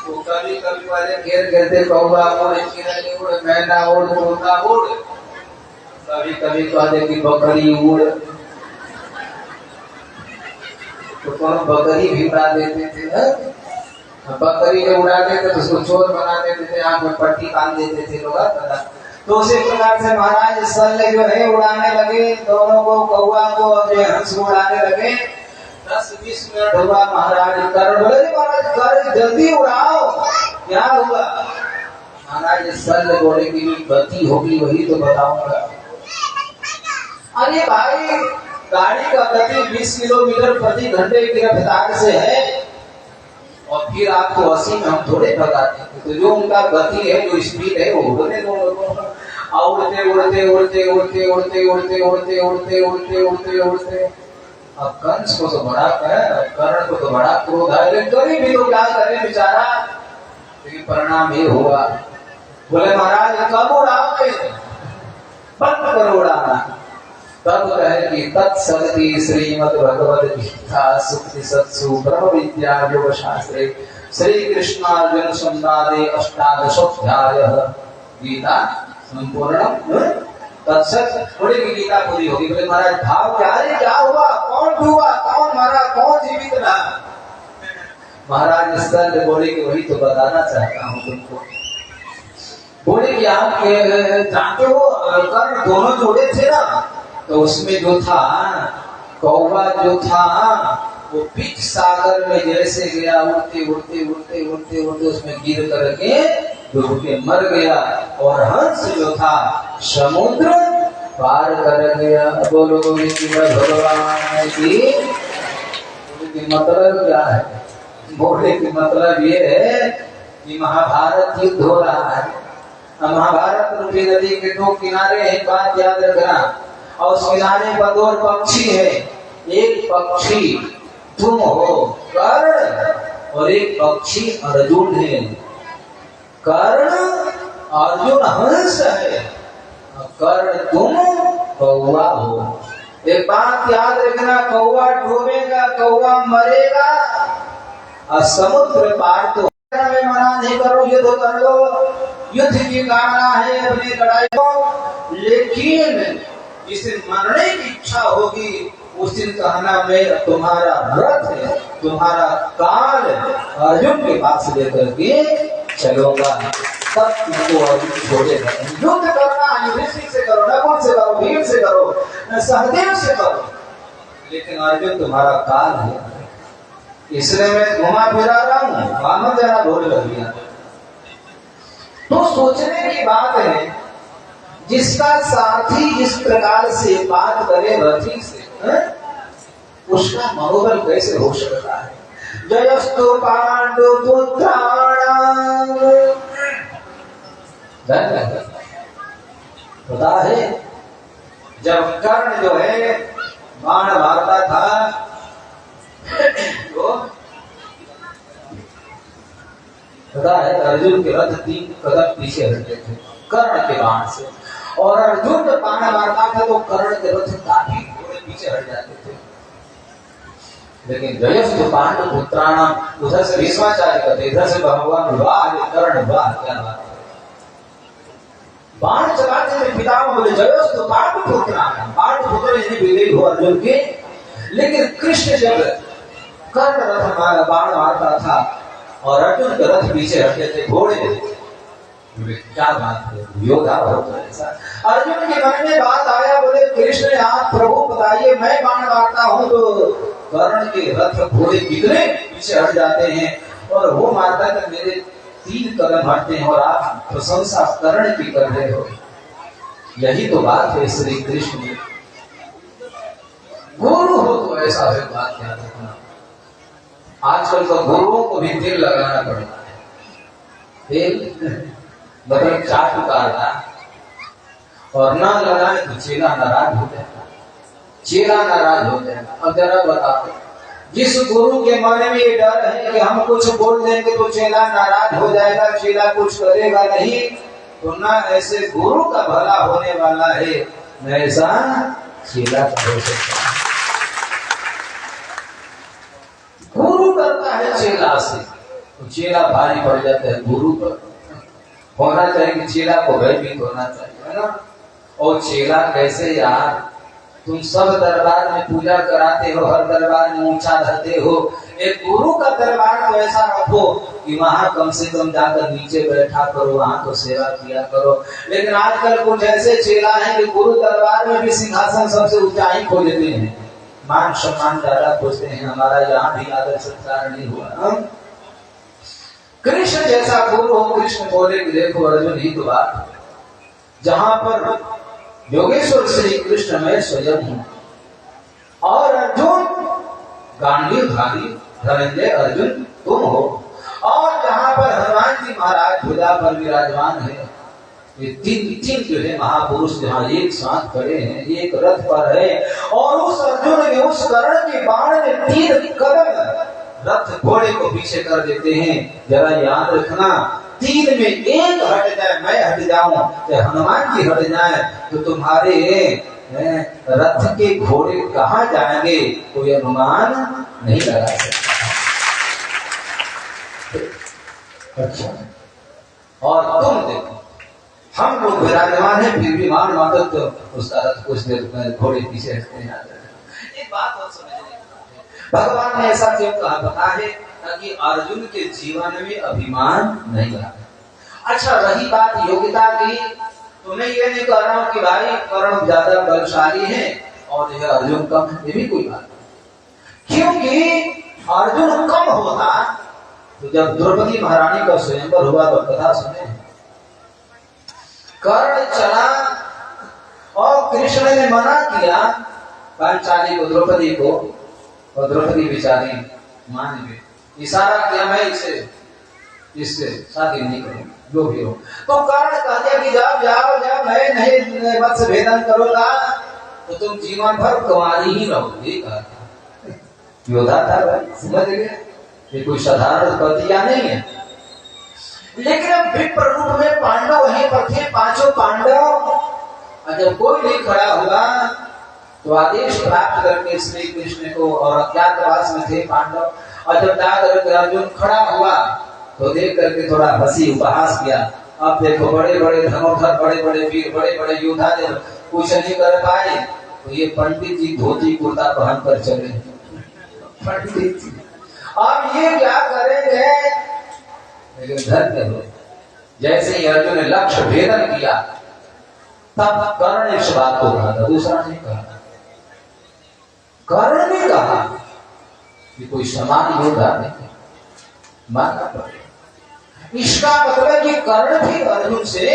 Speaker 1: वो कभी कभी वाले घेर कहते कौवा उड़, चिड़ै उड़, मैना उड़, तोता उड़। कभी कभी कहते कि बकरी उड़, तो कौन बकरी भी उड़ा देते थे। बकरी जब उड़ाते थे तो उसको चोर बना देते थे, आंख में पट्टी बांध देते थे लोग। तो उसी प्रकार से महाराज शल्य जो है उड़ाने लगे, दोनों को, कौवा को और जो हंस उड़ाने लगे। 10-20 मिनट हुआ। महाराज कर्ण बोले, महाराज कर्ण जल्दी उड़ाओ, क्या हुआ? महाराज शल्य बोले कि गति होगी वही तो बताऊंगा। अरे भाई, गाड़ी का गति 20 किलोमीटर प्रति घंटे की रफ्तार से है, और फिर आपको 80 में हम थोड़े भगाते हैं। तो जो उनका गति है, जो स्पीड है, वो उड़ने दो। उड़ते उड़ते उड़ते उड़ते उड़ते उड़ते उड़ते उड़ते उड़ते उड़ते उड़ते अब कंस को तो बड़ा कर्ण को तो बड़ा क्रोध आया, लेकिन कभी भी तो क्या करे बेचारा। लेकिन परिणाम ये हुआ, बोले महाराज कब उड़ाओगे? बंद करो उड़ाना। तब कहे कि तत्सदिति श्रीमद् भगवद गीता सुक्ति सत्सु ब्रह्म विद्या योग शास्त्रे श्री कृष्णार्जुन संवादे 18 गीता संपूर्ण तत्सत। थोड़ी की गीता पूरी होगी। बोले महाराज भाव क्या है, क्या हुआ, कौन डूबा, कौन मरा, कौन जीवित रहा? महाराज शल्य बोले कि वही तो बताना चाहता हूँ तुमको। बोले कि आप जानते हो कर्ण दोनों जोड़े थे ना, तो उसमें जो था कौवा जो था वो बीच सागर में जैसे गया, उड़ते उड़ते उड़ते उड़ते उड़ते उसमें गिर करके डूब के मर गया। और हंस जो था समुद्र पार कर गया। बोलो गोविंद भगवान की। मतलब क्या है? बोले की मतलब ये है कि महाभारत युद्ध हो रहा है। महाभारत रूपी नदी के 2 किनारे हैं, बात याद रखना। और उस किनारे पर 2 पक्षी है। एक पक्षी तुम हो कर्ण, और एक पक्षी अर्जुन है। कर्ण अर्जुन हंस है, कर्ण तुम कौवा हो। एक बात याद रखना, कौवा डूबेगा, कौवा मरेगा, और समुद्र पार तो में मना नहीं करो, युद्ध कर लो, युद्ध की कामना है अपनी लड़ाई को। लेकिन जिस दिन मरने की इच्छा होगी उस दिन कहना मैं तुम्हारा रथ है, तुम्हारा काल अर्जुन के पास लेकर के चलूंगा, तब तुमको अर्जुन छोड़ेगा। युद्ध करना युधिष्ठिर से करो, नकुल से करो, भीम से करो, सहदेव से करो, लेकिन अर्जुन तुम्हारा काल है। इसलिए मैं घुमा फिरा रहा हूँ, मानो जरा भूल लग गया। तो सोचने की बात है, जिसका साथी जिस प्रकार से बात करे रथी से, उसका मनोबल कैसे हो सकता है? जयस्तु पांडु पुत्राणाम। पता है जब कर्ण जो है बाण मारता था तो पता है अर्जुन के रथ 3 कदम पीछे हटते थे कर्ण के बाण से, और अर्जुन जब बाण मारता था तो कर्ण के रथ काफी थोड़े पीछे हट जाते थे। लेकिन जयस्तु पांडु पुत्राणाम, उधर से भीष्माचार्य कहते, इधर से भगवान वाह, कर्ण वाह, क्या बात है। बाण चलाते थे पितामह बोले जयोस्तु पाटपुत्र पाटपुत्र यानी विजयी हो अर्जुन के। लेकिन कृष्ण जब कर्ण रथ बाण मारता था और अर्जुन के रथ पीछे हटते थे घोड़े, क्या बात है, योद्धा होता है ऐसा। अर्जुन के मन में बात आया, बोले कृष्ण आप प्रभु बताइए मैं बाण मारता हूँ तो कर्ण के रथ घोड़े कितने पीछे हट जाते हैं और वो मारता है मेरे 3 कदम हटते हैं और आप प्रशंसा कर्ण की कर रहे हो। यही तो बात है श्री कृष्ण की। गुरु हो तो ऐसा है, बात याद रखना। आजकल तो गुरुओं को भी तेल लगाना पड़ता है। तेल मतलब चाट उतारना, और ना लगाए तो चेला नाराज हो जाएगा, चेला नाराज हो जाएगा। अब जरा बताओ, जिस गुरु के मन में ये डर है कि हम कुछ बोल देंगे तो चेला नाराज हो जाएगा, चेला कुछ करेगा नहीं, तो ना ऐसे गुरु का भला होने वाला है न ऐसा चेला का हो सकता है। गुरु करता है चेला से तो चेला भारी पड़ जाता है गुरु पर। होना चाहिए कि चेला को भयभीत होना चाहिए, है ना। और चेला कैसे यार, तुम सब दरबार में पूजा कराते हो, हर दरबार में ऊंचा रहते हो, एक गुरु का दरबार तो ऐसा रखो कि वहां कम से कम जाकर नीचे बैठा करो, वहां तो सेवा किया करो। लेकिन आजकल कुछ ऐसे चेला हैं कि गुरु दरबार में भी सिंहासन सबसे ऊंचा ही खो लेते हैं, मान सम्मान ज्यादा खोजते हैं, हमारा यहाँ भी आदर सत्कार नहीं हुआ। कृष्ण जैसा गुरु हो, कृष्ण बोले कि देखो अर्जुन ही तो बात, जहां पर योगेश्वर श्री कृष्ण में स्वयं हूं और अर्जुन गांडीवधारी धनंजय अर्जुन तुम हो, और जहां पर हनुमान जी महाराज भुजा पर विराजमान है, ये तीन जो है महापुरुष जहाँ एक साथ खड़े हैं, एक रथ पर है, और उस अर्जुन ने उस कर्ण के बाण ने 3 कदम रथ घोड़े को पीछे कर देते हैं। जरा याद रखना, 3 में 1 हट जाए, मैं हट जाऊं या हनुमान जी हट जाए तो तुम्हारे रथ के घोड़े कहाँ जाएंगे कोई अनुमान नहीं लगा सकता। अच्छा, और तुम देखो हम लोग विराजमान है फिर भी मान मात्र तो उसका रथ कुछ देर घोड़े पीछे हटते हैं। एक बात और समझने की, भगवान ने ऐसा क्यों कहा पता है, ताकि अर्जुन के जीवन में अभिमान नहीं आए। अच्छा, रही बात योग्यता की, तो मैं ये नहीं कह रहा हूँ कि भाई कर्ण ज्यादा बलशाली है और यह अर्जुन कम है, ये भी कोई बात नहीं। क्योंकि अर्जुन कम होता तो जब द्रौपदी महारानी का स्वयंवर हुआ तो कथा सुने, कर्ण चला और कृष्ण ने मना किया पांचाली को, द्रौपदी को, और द्रौपदी बेचारी मान गई, इशारा किया मैं इससे शादी नहीं करूंगा जो भी हो। तो कर्ण कहते कि जब जाओ मैं नहीं वत्स भेदन करूंगा तो तुम जीवन भर कुंवारी ही रहोगे। योद्धा था भाई, समझ गए, ये कोई साधारण प्रतिज्ञा नहीं है। लेकिन अब विप्र रूप में पांडव वहीं पर थे, 5 पांडव, और जब कोई नहीं खड़ा हुआ तो आदेश प्राप्त करके श्री कृष्ण को, और अज्ञातवास में थे पांडव, और जब जाकर अर्जुन खड़ा हुआ तो देख करके थोड़ा हंसी उपहास किया। अब देखो बड़े बड़े धनुर्धर, बड़े बड़े वीर, बड़े बड़े योद्धा जब कुछ नहीं कर पाए तो ये पंडित जी धोती कुर्ता पहन कर चले। पंडित जी अब ये क्या करेंगे, लेकिन धन्य हो, जैसे ही अर्जुन ने लक्ष्य भेदन किया तब कर्ण ने इस बात को कहा था, दूसरा नहीं कहा। कर्ण ने कहा कि कोई समान योद्धा नहीं, मानना पड़ेगा। इसका मतलब कि कर्ण भी अर्जुन से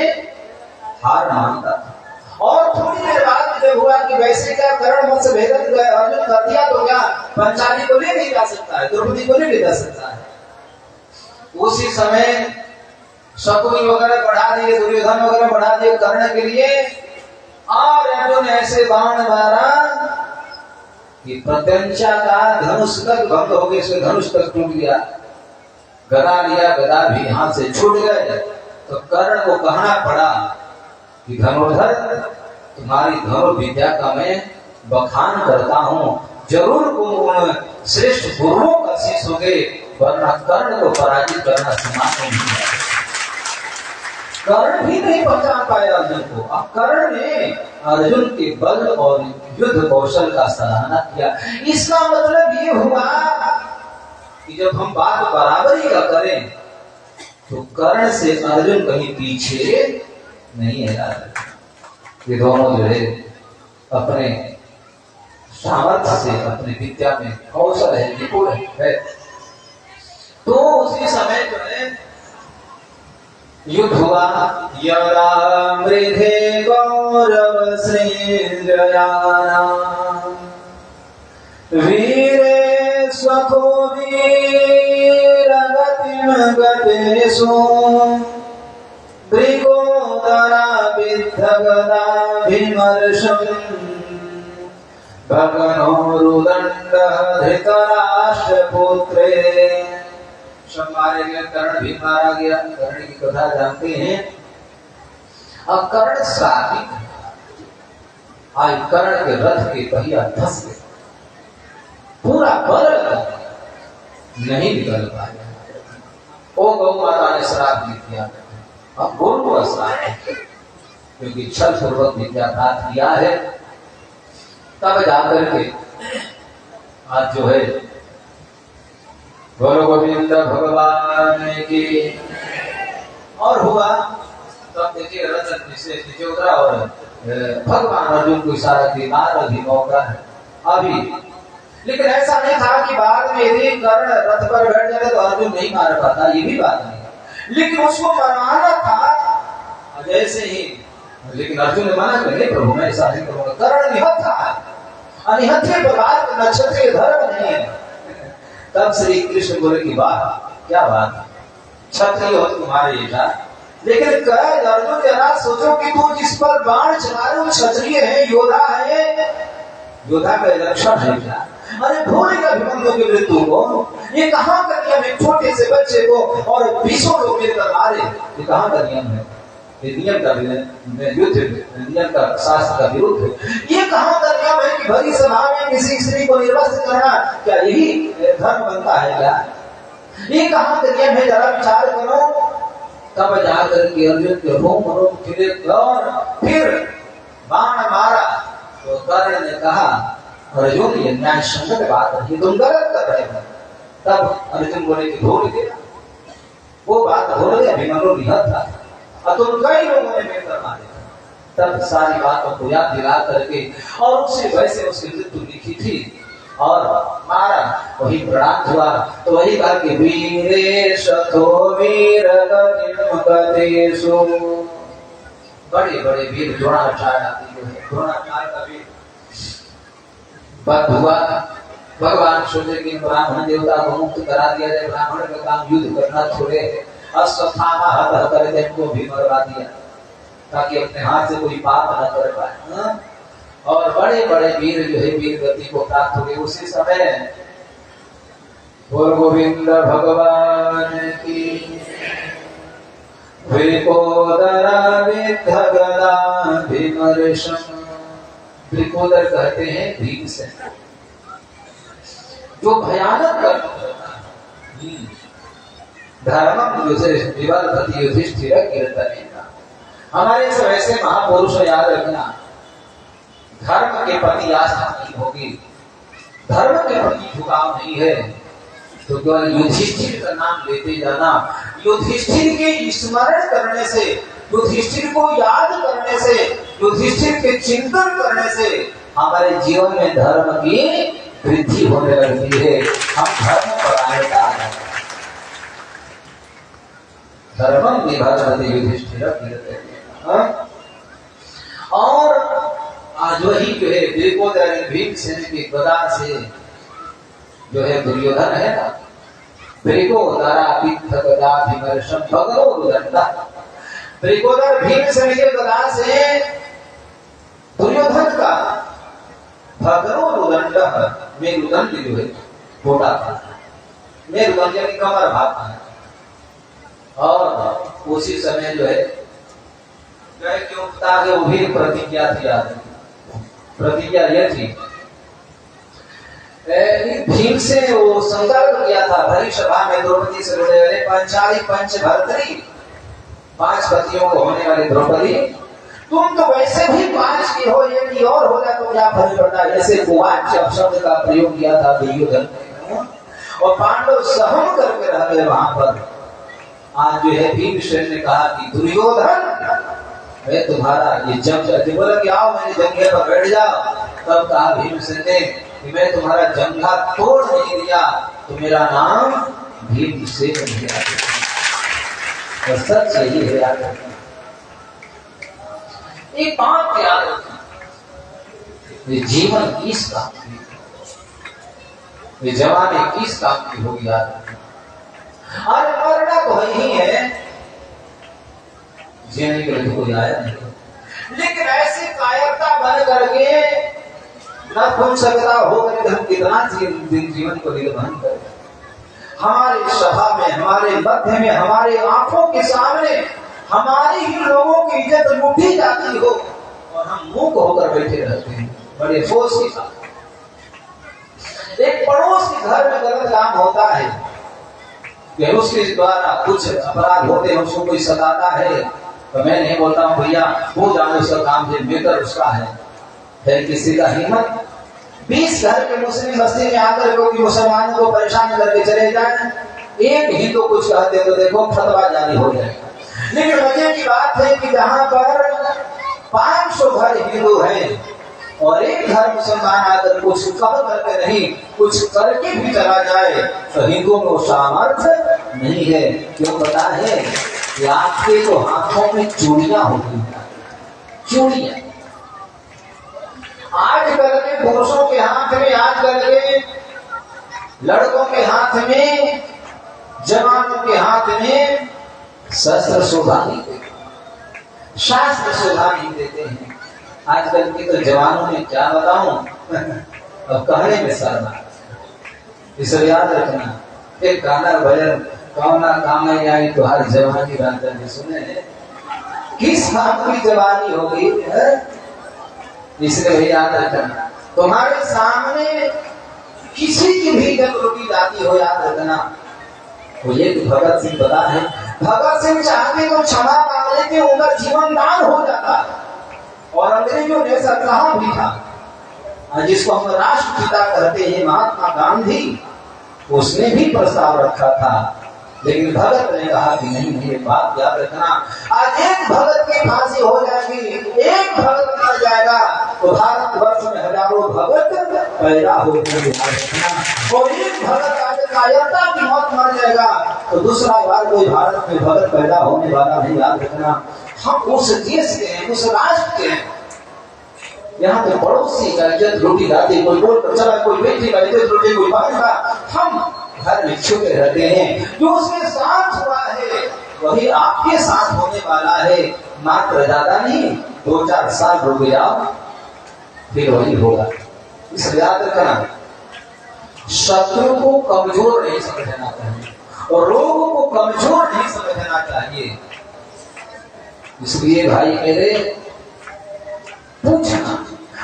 Speaker 1: हार मानता था। और थोड़ी देर बाद जब हुआ कि वैसे क्या कर्ण मुझसे भेदन अर्जुन कर दिया तो क्या पंचाली को ले नहीं जा सकता है, द्रौपदी को ले जा सकता है। उसी समय शकुनी वगैरह बढ़ा दिए, दुर्योधन वगैरह बढ़ा दिए कर्ण के लिए, और अर्जुन ऐसे बाण मारा कि प्रत्यंचा का धनुष तक भंग हो गया, धनुष तक टूट गया, गदा लिया, गदा भी हाथ से छूट गए। तो कर्ण को कहना पड़ा कि धनुर्धर तुम्हारी धनुर्विद्या का मैं बखान करता हूँ, जरूर उन श्रेष्ठ गुरुओं का शिष्य होगे, वरना कर्ण को पराजित करना समाप्त नहीं है। कर्ण भी नहीं पहचान पाया अर्जुन को। अब कर्ण ने अर्जुन के बल और युद्ध कौशल का सराहना किया। इसका मतलब ये हुआ कि जब हम बात बराबरी का करें तो कर्ण से अर्जुन कहीं पीछे नहीं है यार। ये दोनों जो है अपने सामर्थ्य से, अपनी विद्या में कौशल है, निपुण है। तो उसी समय जो है युद्ध हुआ। यदा मृधे गौरव सृंजयाना वीरे स्वको वीरगतिम गतेषु भृगोदरा विद्धगदा विमर्शम् भगनोरुदंड धृतराष्ट्रपुत्रे। सब मारे गए, कर्ण भी मारा गया। कर्ण की कथा जानते हैं। अब कर्ण श्रापित, आज कर्ण के रथ के पहिया धस गए, पूरा बल नहीं निकल पाया। ओ गौ माता ने श्राप दिया। अब गुरु को श्राप है, क्योंकि छल पूर्वक विद्या प्राप्त किया है। तब जाकर के आज जो है बोलो गोविंद भगवान की। और हुआ तब देखिए रथ नीचे उतरा और भगवान अर्जुन को इशारा की मार अभी मौका है अभी। लेकिन ऐसा नहीं था कि बाद में यदि कर्ण रथ पर बैठ जाए तो अर्जुन नहीं मार पाता, ये भी बात नहीं। लेकिन उसको मरवाना था जैसे ही। लेकिन अर्जुन ने मना कर, नहीं प्रभु मैं ऐसा नहीं करूंगा। कर्ण निहत था, अनिहत्य प्रकार का नक्षत्रीय धर्म नहीं है। तब श्री कृष्ण बोले कि वाह क्या बात, क्षत्रिय हो तुम्हारे बेटा। लेकिन कह अर्जुन जरा सोचो कि तू जिस पर बाण चला रहे हो क्षत्रिय है, योद्धा है, योद्धा का लक्षण है क्या? अरे भूल का अभिमन्यु की मृत्यु को ये कहाँ का नियम है? छोटे से बच्चे को और 20 लोग मिलकर मारे, ये कहाँ का नियम है? ये नियम का युद्ध, नियम का शास्त्र का विरुद्ध है। ये कहाँ का नियम है कि भरी सभा में किसी स्त्री को निर्वस्त्र करना, क्या यही धर्म बनता है क्या? ये कहाँ का नियम है? जरा विचार करो। तब जाकर के अर्जुन के रोम रोम खिले और फिर बाण मारा तो कर्ण ने कहा अर्जुन ये न्याय संगत बात है, तुम गलत कर रहे हो। तब अर्जुन बोले कि भूल गया, वो बात भूल गया, अभिमन्यु निहत था और तुम कई लोगों ने मिलकर मारे। तब सारी बातों को याद दिला करके और उसे वैसे उसकी मृत्यु लिखी थी और मारा, वही प्राण हुआ। तो वही कहा कि वीरेश तो वीर गतिम गतेषु। बड़े बड़े वीर द्रोणाचार्य आदि है, द्रोणाचार्य का वीर बद हुआ। भगवान सोचे कि ब्राह्मण देवता को मुक्त करा दिया जाए, ब्राह्मण का काम युद्ध करना छोड़े, अश्वत्थामा हत करके इनको भी मरवा दिया ताकि अपने हाथ से कोई पाप न कर पाए। और बड़े बड़े वीर जो है वीर गति को प्राप्त हो गए। उसी समय बोल गोविंद भगवान की। वृकोदरा विद्धगदा विमर्शम्। वृकोदर कहते हैं भीम से जो भयानक धर्म युधिष्ठिर कीर्तन। हमारे से वैसे महापुरुष याद रखना, धर्म के प्रति आस्था नहीं होगी, धर्म के प्रति झुकाव नहीं है तो केवल युधिष्ठिर का नाम लेते जाना। युधिष्ठिर के स्मरण करने से, युधिष्ठिर को याद करने से, युधिष्ठिर के चिंतन करने से हमारे जीवन में धर्म की वृद्धि होने लगती है। हम धर्म परायणता आ जाते हैं। धर्मम विभाजते युधिष्ठिर कीर्तन। और आज वही जो है वृकोदर भीमसेन की गदा से जो है दुर्योधन है ना, वृकोदरा विद्धगदा विमर्शम् भगनोरुदंडः। वृकोदर भीमसेन की गदा से दुर्योधन का भगनोरुदंडः, मेरुदंड जो है छोटा था, मेरुदंड यानी कमर भाग था। और उसी समय जो है क्यों ताकि वो भी प्रतिज्ञा थी, प्रतिज्ञा यह थी भीम से वो संकल्प किया था भरी सभा में द्रौपदी से बोले पंचाली पंच भर्तरी 5 पतियों को होने वाली द्रौपदी, तुम तो वैसे भी 5 की हो, एक की और हो जाए तो क्या फर्क पड़ता है। जैसे कुवाच शब्द का प्रयोग किया था दुर्योधन और पांडव सहन करके रह गए वहां पर। आज जो है भीमसेन ने कहा कि दुर्योधन मैं तुम्हारा ये जंग, बोला कि आओ मेरे जंगे पर बैठ जाओ। तब कहा भीमसेन ने कि मैं तुम्हारा जंघा तोड़ नहीं दिया तो मेरा नाम भीमसेन नहीं आ गया। और सच यही है याद रखना, एक बात याद रखना, ये जीवन किस काम की, ये जवानी किस काम की होगी याद रखना। आज मरना तो ही है, जीने के लिए कोई आया नहीं, लेकिन ऐसी कायरता बन करके न खुल सकता होकर हम कितना जीवन को निर्वहन करें। हमारे सभा में, हमारे मध्य में, हमारे आंखों के सामने हमारी ही लोगों की इज्जत लूटी जाती हो और हम मुंह होकर बैठे रहते हैं बड़े अफसोस के साथ। एक पड़ोस के घर में गलत काम होता है कि उसके द्वारा कुछ अपराध होते हैं, उसको कोई सताता है तो मैं नहीं बोलता हूँ भैया वो जाने उसका काम है, बेहतर उसका है किसी का हिम्मत 20 घर के मुस्लिम बस्ती में आकर कोई मुसलमानों को परेशान करके चले जाए, एक हिंदू कुछ कहते तो देखो फतवा जारी हो जाएगा। लेकिन मजे की बात है कि जहाँ पर 500 घर हिंदू हैं और एक घर मुसलमान आकर कुछ कह करके नहीं, कुछ करके भी चला जाए तो हिंदुओं को सामर्थ्य नहीं है। क्यों पता है कि आपके तो हाथों में चूड़ियां होती हैं, चूड़ियां आजकल के पुरुषों के हाथ में, आजकल के लड़कों के हाथ में, जवानों के हाथ में शस्त्र शोभा नहीं देते, शास्त्र शोभा नहीं देते हैं। आजकल के तो जवानों में क्या बताऊं अब कहने में शर्मा। इसे याद रखना, एक गाना भजन कौना काम आई तो हर जवानी राजा ने सुने, किस काम की जवानी होगी, इसलिए याद रखना तुम्हारे सामने किसी की भी जब रोटी जाती हो याद रखना। तो ये तो भगत सिंह बता है, भगत सिंह चाहते तो क्षमा मांग लेते, उनका जीवन दान हो जाता। और अंग्रेजों ने सत्ता भी था जिसको हम राष्ट्रपिता कहते हैं महात्मा गांधी, उसने भी प्रस्ताव रखा था, लेकिन भगत ने कहा कि नहीं, ये बात याद रखना, आज एक भगत की फांसी हो जाएगी, एक भगत मर जाएगा तो भारतवर्ष में हजारों भगत पैदा हो जाएंगे। और एक भगत आज कायरता की मौत मर जाएगा तो दूसरा बार कोई भारत में भगत पैदा होने वाला नहीं, याद रखना। हम उस देश के हैं, उस राष्ट्र के हैं, यहाँ पे पड़ोसी का इज्जत लूटी जाती, कोई बोल कर चला, कोई बेटी का इज्जत लूटी, कोई बहन का, हम घर में छुपे रहते हैं। जो उसके साथ हुआ है वही आपके साथ होने वाला है, मात्र ज्यादा नहीं, 2-4 साल रुक जाओ फिर वही होगा। इसलिए याद रखना, शत्रु को कमजोर नहीं समझना चाहिए और रोगों को कमजोर नहीं समझना चाहिए। इसलिए भाई मेरे पूछना,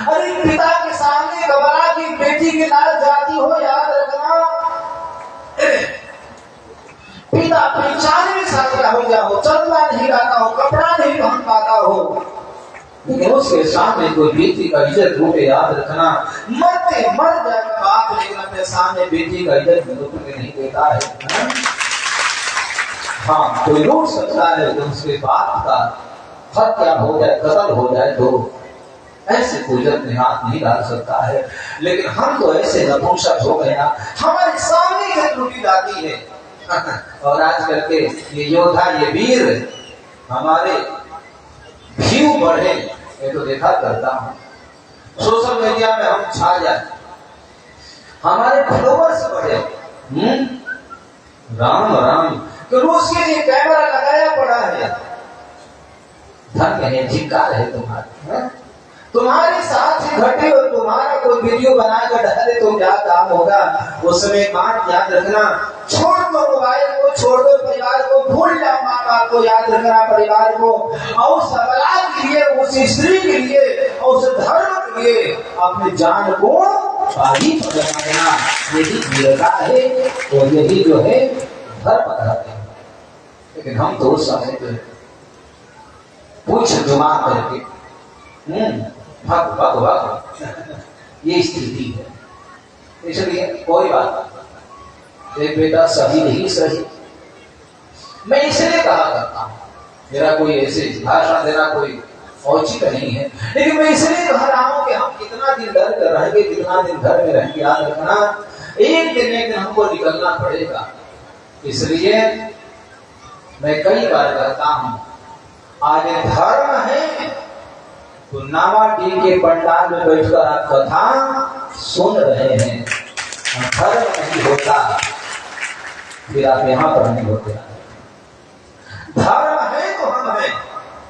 Speaker 1: अरे पिता के सामने घबरा की बेटी के लाल जाती हो, याद रखना पिता 95 साल का हो गया हो, चलना नहीं आता हो, कपड़ा नहीं पहन पाता हो, लेकिन उसके सामने कोई बेटी का इज्जत लूटे, याद रखना मरते मर जाएगा बाप, लेकिन अपने सामने बेटी का इज्जत लूट के नहीं देता है। हाँ, कोई लूट सकता है तो उसके बाप का हत्या हो जाए, कत्ल हो जाए तो ऐसे कोई अपने हाथ नहीं डाल सकता है। लेकिन हम तो ऐसे नपुंसक हो गए ना, हमारे सामने इज्जत लूटी जाती है। और आजकल के ये योद्धा, ये वीर हमारे व्यू बढ़े, ये तो देखा करता हूँ सोशल मीडिया में, हम छा जाए, हमारे फॉलोअर्स बढ़े, राम राम, तो उसके लिए कैमरा लगाया पड़ा है, धन है, धिक्कार है तुम्हारा, तुम्हारे साथ ही घटे और तुम्हारा कोई वीडियो बनाकर डाले तो क्या काम होगा। उसमें बात याद रखना, छोड़ दो मोबाइल को, छोड़ दो परिवार को, भूल जाओ माँ बाप को, याद रखना परिवार को, और सबला के लिए, उस स्त्री के लिए, उस धर्म के लिए अपने जान को बाजी पकड़ना देना, यही वीरता है और यही जो है धर्म है। लेकिन हम तो उस समय पूछ जुमा करके भग भग भग, ये स्थिति है। इसलिए कोई बात नहीं, बेटा सही नहीं सही, मैं इसलिए कहा करता हूं, मेरा कोई ऐसे भाषण देना कोई औचित नहीं है, लेकिन मैं इसलिए कह रहा हूं कि हम कितना दिन डर कर रहेंगे, कितना दिन घर में रहेंगे, याद रखना एक दिन हमको निकलना पड़ेगा। इसलिए मैं कई बार कहता हूं, आज धर्म है तो नावाडी के पंडाल में बैठकर आप कथा सुन रहे हैं, धर्म नहीं होता फिर आप यहाँ पर नहीं होते। धर्म है तो हम हैं।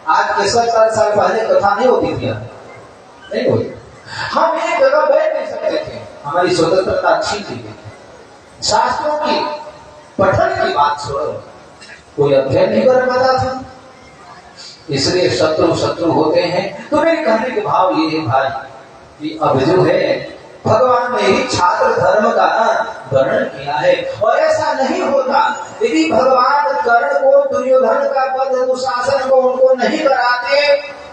Speaker 1: आज के 70 साल पहले कथा नहीं होती थी, नहीं होती, हम एक जगह बैठ नहीं सकते थे, हमारी स्वतंत्रता छीन ली गई। शास्त्रों की पठन की बात छोड़ो, कोई अध्ययन नहीं कर पाता था। इसलिए शत्रु होते हैं। तो मेरे कहने के भाव ये है भाई कि अब जो है भगवान ने ही छात्र धर्म का वर्णन किया है, और ऐसा नहीं होता यदि भगवान कर्ण को, दुर्योधन का पद दुशासन को उनको नहीं कराते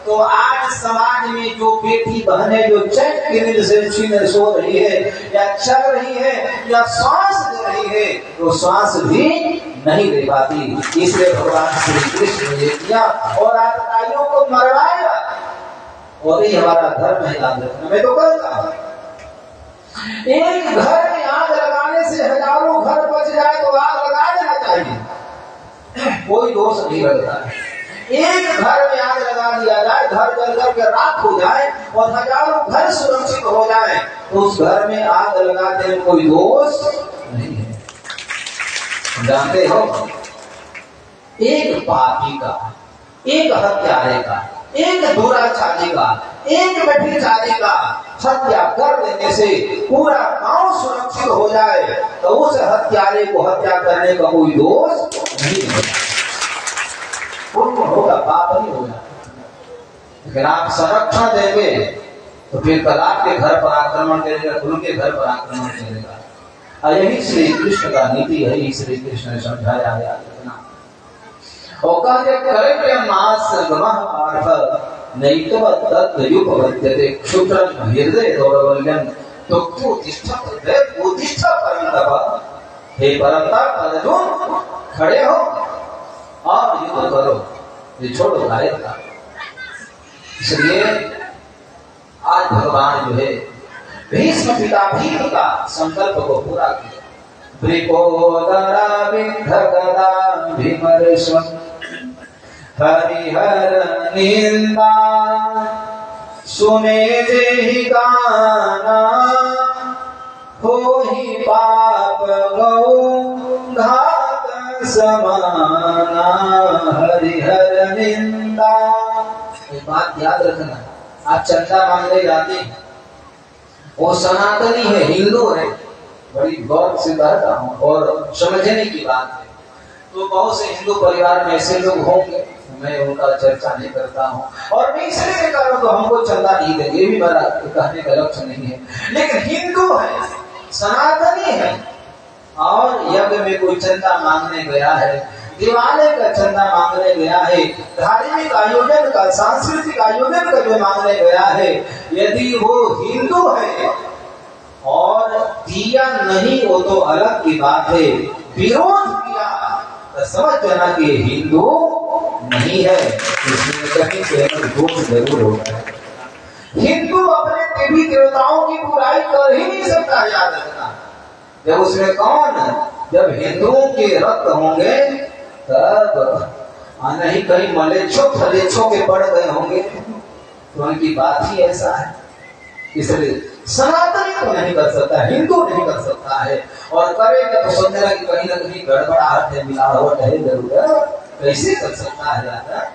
Speaker 1: तो आज समाज में जो बेटी बहनें जो चैन की नींद से छीन सो रही है, या चल रही है, या श्वास दे रही है, तो श्वास भी नहीं दे पाती। इसलिए भगवान श्री कृष्ण ने किया और आतताइयों को मरवाया, और ये हमारा धर्म है, याद रखना। मैं तो कहता हूं एक घर में आग लगाने से हजारों घर बच जाए तो आग लगा देना चाहिए, कोई दोष नहीं लगता है। एक घर में आग लगा दिया जाए, घर जल करके राख हो जाए और हजारों घर सुरक्षित हो जाए, तो उस घर में आग लगाने में कोई दोष नहीं है। जानते हो, एक पापी का, एक हत्यारे का, एक दुराचारी का, एक व्यभिचारी का हत्या कर देने से पूरा गांव सुरक्षित हो जाए, तो उस हत्यारे को हत्या करने का कोई दोष नहीं होगा, पुण्य होगा, पाप नहीं होगा। लेकिन आप संरक्षण देंगे तो फिर कल आपके घर पर आक्रमण करेगा, उनके घर पर आक्रमण करेगा। और यही श्री कृष्ण का नीति है, यही श्री कृष्ण ने समझाया है। और कहते कर्म मास गमः नैतव तद्युपवद्यते क्षुद्रं हृदय दौर्बल्यं तुक्तु तिष्ठत उतिष्ठ परंतप। हे परंतप, अर्जुन खड़े हो और युद्ध करो, ये छोड़ो भारत का। इसलिए आज भगवान जो है भीष्म पिता भीम का संकल्प को पूरा किया। वृकोदरा विद्धगदा भीमरेशम हरिहर निंदा सुने जेहि गाना हो ही पाप गौ घात समाना हरिहर निंदा। एक बात याद रखना, आप चंदा मांगने जाते हैं, वो सनातनी है, हिंदू है, बड़ी गौर से कहता हूँ और समझने की बात है। तो बहुत से हिंदू परिवार में ऐसे लोग होंगे, मैं उनका चर्चा नहीं करता हूँ, और मैं इसलिए कह रहा हूँ तो हमको चंदा नहीं देंगे, ये भी मेरा कहने का लक्ष्य नहीं है। लेकिन हिंदू है, सनातनी है, और यज्ञ में कोई चंदा मांगने गया है, दिवाली का चंदा मांगने गया है, धार्मिक आयोजन का, सांस्कृतिक आयोजन का जो मांगने गया है, यदि वो हिंदू है और दिया नहीं, वो तो अलग की बात है, विरोध किया तो समझ जाना कि हिंदू नहीं है, इसमें कहीं से दोष जरूर होगा। हिंदू अपने देवी देवताओं की बुराई कर ही नहीं सकता, याद रखना। जब उसमें कौन, जब हिंदुओं के रक्त होंगे तब नहीं कहीं मलेच्छों फलेच्छों के पड़ गए होंगे, तो उनकी बात ही ऐसा है। इसलिए सनातनी तो नहीं कर सकता, हिंदू नहीं कर सकता है, और करेगा तो समझेगा कि कहीं ना कहीं गड़बड़ाहट है, मिलावट है, जरूर कैसे कर सकता है। यार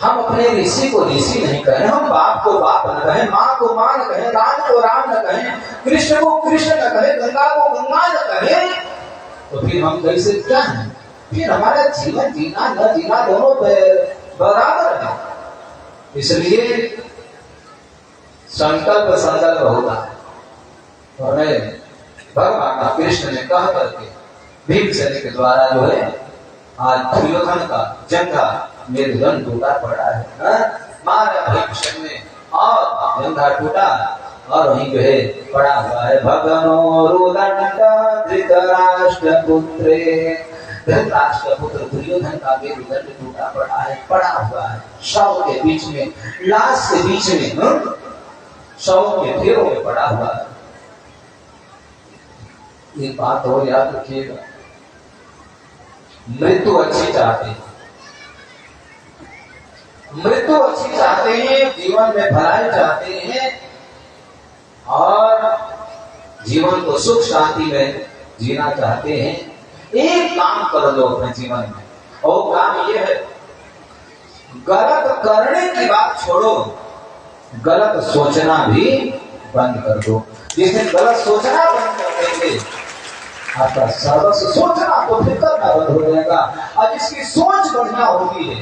Speaker 1: हम अपने ऋषि को ऋषि नहीं कहें, हम बाप को बाप न कहें, माँ को माँ न कहें, राम को राम न कहें, कृष्ण को कृष्ण न कहें, गंगा को गंगा न कहें, तो फिर हम कैसे क्या है? फिर हमारा जीवन जीना न जीना दोनों बराबर है। इसलिए संकल्प संकल्प होता है, और भगवान कृष्ण ने कह करके भीमसेन के द्वारा जो है आज दुर्योधन का जंगा मेरुदंड टूटा पड़ा है, मारा भीषण में और जंघा टूटा और वहीं जो है पड़ा हुआ है। भगनोरुदंड धृतराष्ट्र पुत्रे, धृतराष्ट्र पुत्र दुर्योधन का मेरुदंड टूटा पड़ा हुआ है शव के बीच में, लाश के बीच में, शव के ढेरों में पड़ा हुआ है। ये बात हो याद रखिएगा, मृत्यु अच्छी चाहते हैं, मृत्यु अच्छी चाहते हैं, जीवन में भलाई चाहते हैं और जीवन को सुख शांति में जीना चाहते हैं। एक काम कर लो अपने जीवन में, और काम ये है, गलत करने की बात छोड़ो, गलत सोचना भी बंद कर दो। जिस दिन गलत सोचना बंद कर देंगे, आपका सर्वस्व सोचना तो फिर करना बंद हो जाएगा, और जिसकी सोच बढ़िया होती है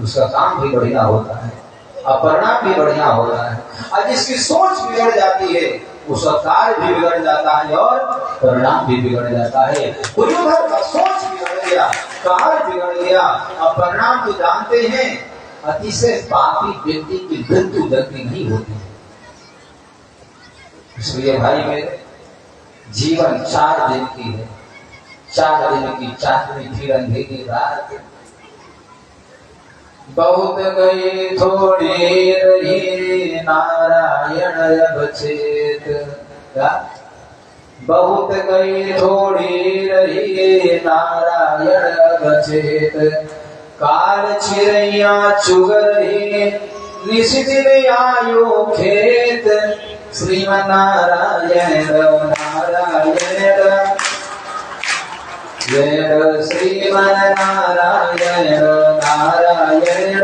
Speaker 1: उसका काम भी बढ़िया होता है और परिणाम भी बढ़िया होता है, और जिसकी सोच बिगड़ जाती है उसका कार्य भी बिगड़ जाता है और परिणाम भी बिगड़ जाता है। दुर्योधन का सोच बिगड़ गया, कार्य बिगड़ गया और परिणाम तो जानते हैं, अतिशय पापी व्यक्ति की मृत्यु जल्दी नहीं होती है। इसलिए भाई मेरे, जीवन 4 दिन की है, 4 दिन की चांदनी फिर अंधेरी रात, बहुत गई थोड़ी रही नारायण अब चेत, बहुत गई थोड़ी रही नारायण अब चेत, काल चिड़ैया चुग रही निशिदिन आयो खेत, श्रीमन्नारायण नारायण जय श्रीमन्नारायण नारायण।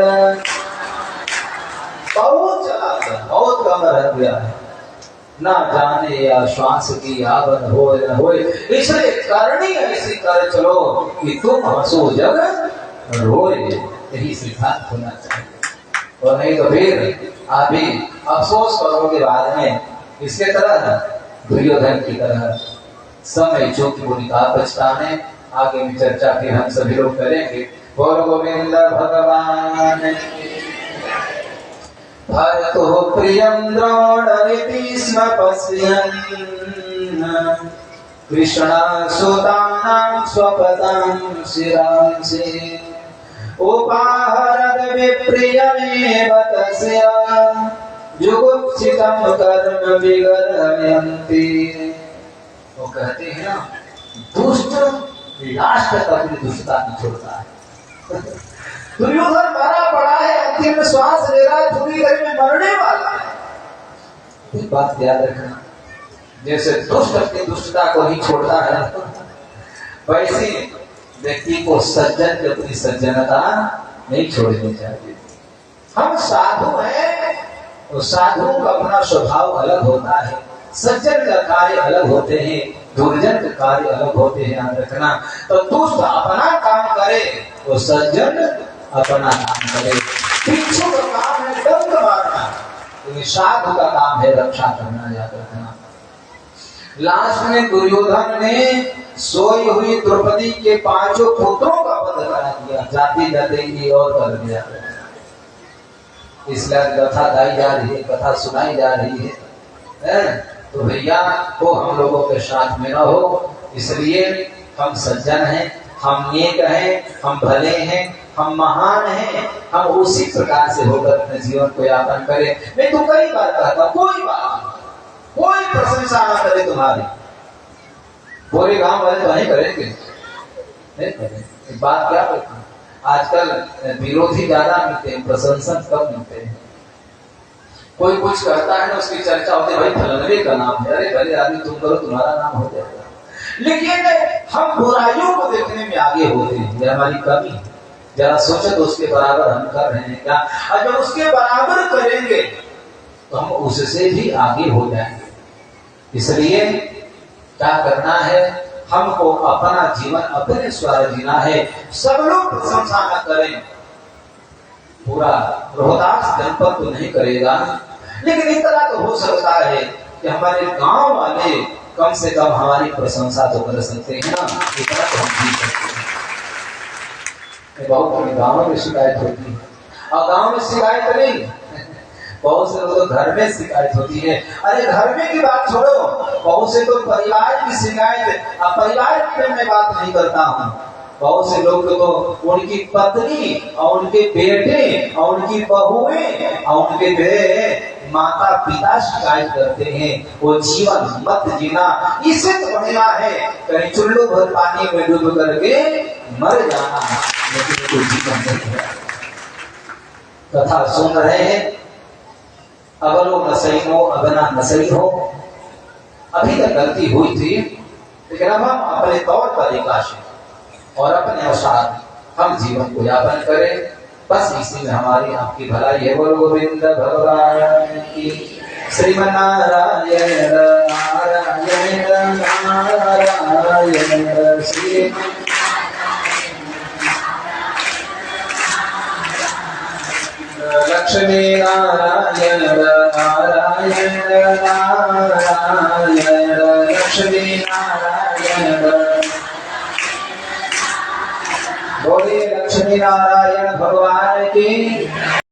Speaker 1: बहुत चला गया, बहुत कम रह गया है, ना जाने या श्वास की आवन हो न होए, इसलिए करनी ऐसी कर चलो कि तुम हंसो जग रोए, यही सिद्धांत होना चाहिए। और नहीं तो फिर आप भी अफसोस करोगे बाद में, इसके तरह दुर्योधन की तरह समय चूक बुरी का पछताने। आगे में चर्चा फिर हम सभी लोग करेंगे। बोल गोविंद भगवान भरतो प्रियं द्रोणमिति स्म पश्यन्, कृष्णसुतानां स्वपदां शिरांसि, उपाहरद विप्रियमेव तस्य, जुगुप्सितं कर्म विगर्हयन्ति। वो कहते हैं ना, दुष्ट लास्ट तक अपनी दुष्टता नहीं छोड़ता है। दुर्योधन मरा पड़ा है, अंतिम श्वास ले रहा है, थोड़ी देर में मरने वाला है। एक बात याद रखना, जैसे दुष्ट अपनी दुष्टता को नहीं छोड़ता है, वैसे व्यक्ति को सज्जन की अपनी सज्जनता नहीं छोड़नी चाहिए। हम साधु हैं, तो साधुओं का अपना स्वभाव अलग होता है, सज्जन का कार्य अलग होते हैं, दुर्जन के कार्य अलग होते हैं, याद रखना। तो दुष्ट अपना काम करे, वो सज्जन अपना काम करे। भिक्षु का काम है दंड मारना, तो साधु का काम है रक्षा करना, याद रखना। लास्ट में दुर्योधन ने सोई हुई द्रौपदी के 5 पुत्रों का वध करा दिया, जाते जाते ये और कर दिया। इसलिए कथा गाई जा रही है, कथा सुनाई जा रही है, तो भैया वो हम लोगों के साथ में न हो। इसलिए हम सज्जन हैं, हम नेक हैं, हम भले हैं, हम महान हैं, हम उसी प्रकार से होकर अपने जीवन को यापन करें। मैं तो कई बार कहता, कोई बात, कोई प्रशंसा ना करे तुम्हारी, पूरे गांव वाले तो नहीं करेंगे, नहीं करेंगे। बात क्या कहती है, आजकल विरोधी ज्यादा मिलते हैं, प्रशंसक कम मिलते हैं। कोई कुछ करता है ना, उसकी चर्चा होती है, भाई फलाने का नाम है, अरे भले आदमी तुम करो तुम्हारा नाम हो जाएगा। लेकिन हम बुराइयों को देखने में आगे होते हैं, ये हमारी कमी है। जरा सोचो तो उसके बराबर हम कर रहे हैं क्या? और जब उसके बराबर करेंगे तो हम उससे भी आगे हो जाएंगे। इसलिए क्या करना है, हमको अपना जीवन अपने स्वर जीना है। सब लोग प्रशंसा न करें, पूरा रोहतास जनपद तो नहीं करेगा, लेकिन इतना तो हो सकता है कि हमारे गांव वाले कम से कम हमारी प्रशंसा तो कर सकते हैं ना, इतना तो हम जी सकते हैं। बहुत अपने गाँव में शिकायत होती है, और गाँव में शिकायत नहीं, बहुत से लोगों घर में शिकायत होती है। अरे घर में की बात छोड़ो, बहुत से तो परिवार की शिकायत, अब परिवार की मैं बात नहीं करता हूँ, बहुत से लोग तो उनकी पत्नी और उनके बेटे और उनकी बहुएं और उनके माता पिता शिकायत करते हैं, वो जीवन मत जीना, इससे तो बढ़िया है कहीं चुल्लू भर पानी में डूब करके मर जाना, लेकिन कोई जीवन नहीं है। कथा सुन रहे हैं, अबलो न सही हो अबना न सही हो, अभी तक गलती हुई थी, लेकिन अब हम अपने तौर तरीका से और अपने अनुसार हम जीवन को यापन करें, बस इसी में हमारी आपकी भलाई है। बोलो गोविंद भगवान की, श्रीमन्नारायण नारायण नारायण श्री लक्ष्मी नारायण नारायण नारायण लक्ष्मी नारायण, बोलिए लक्ष्मी नारायण भगवान की।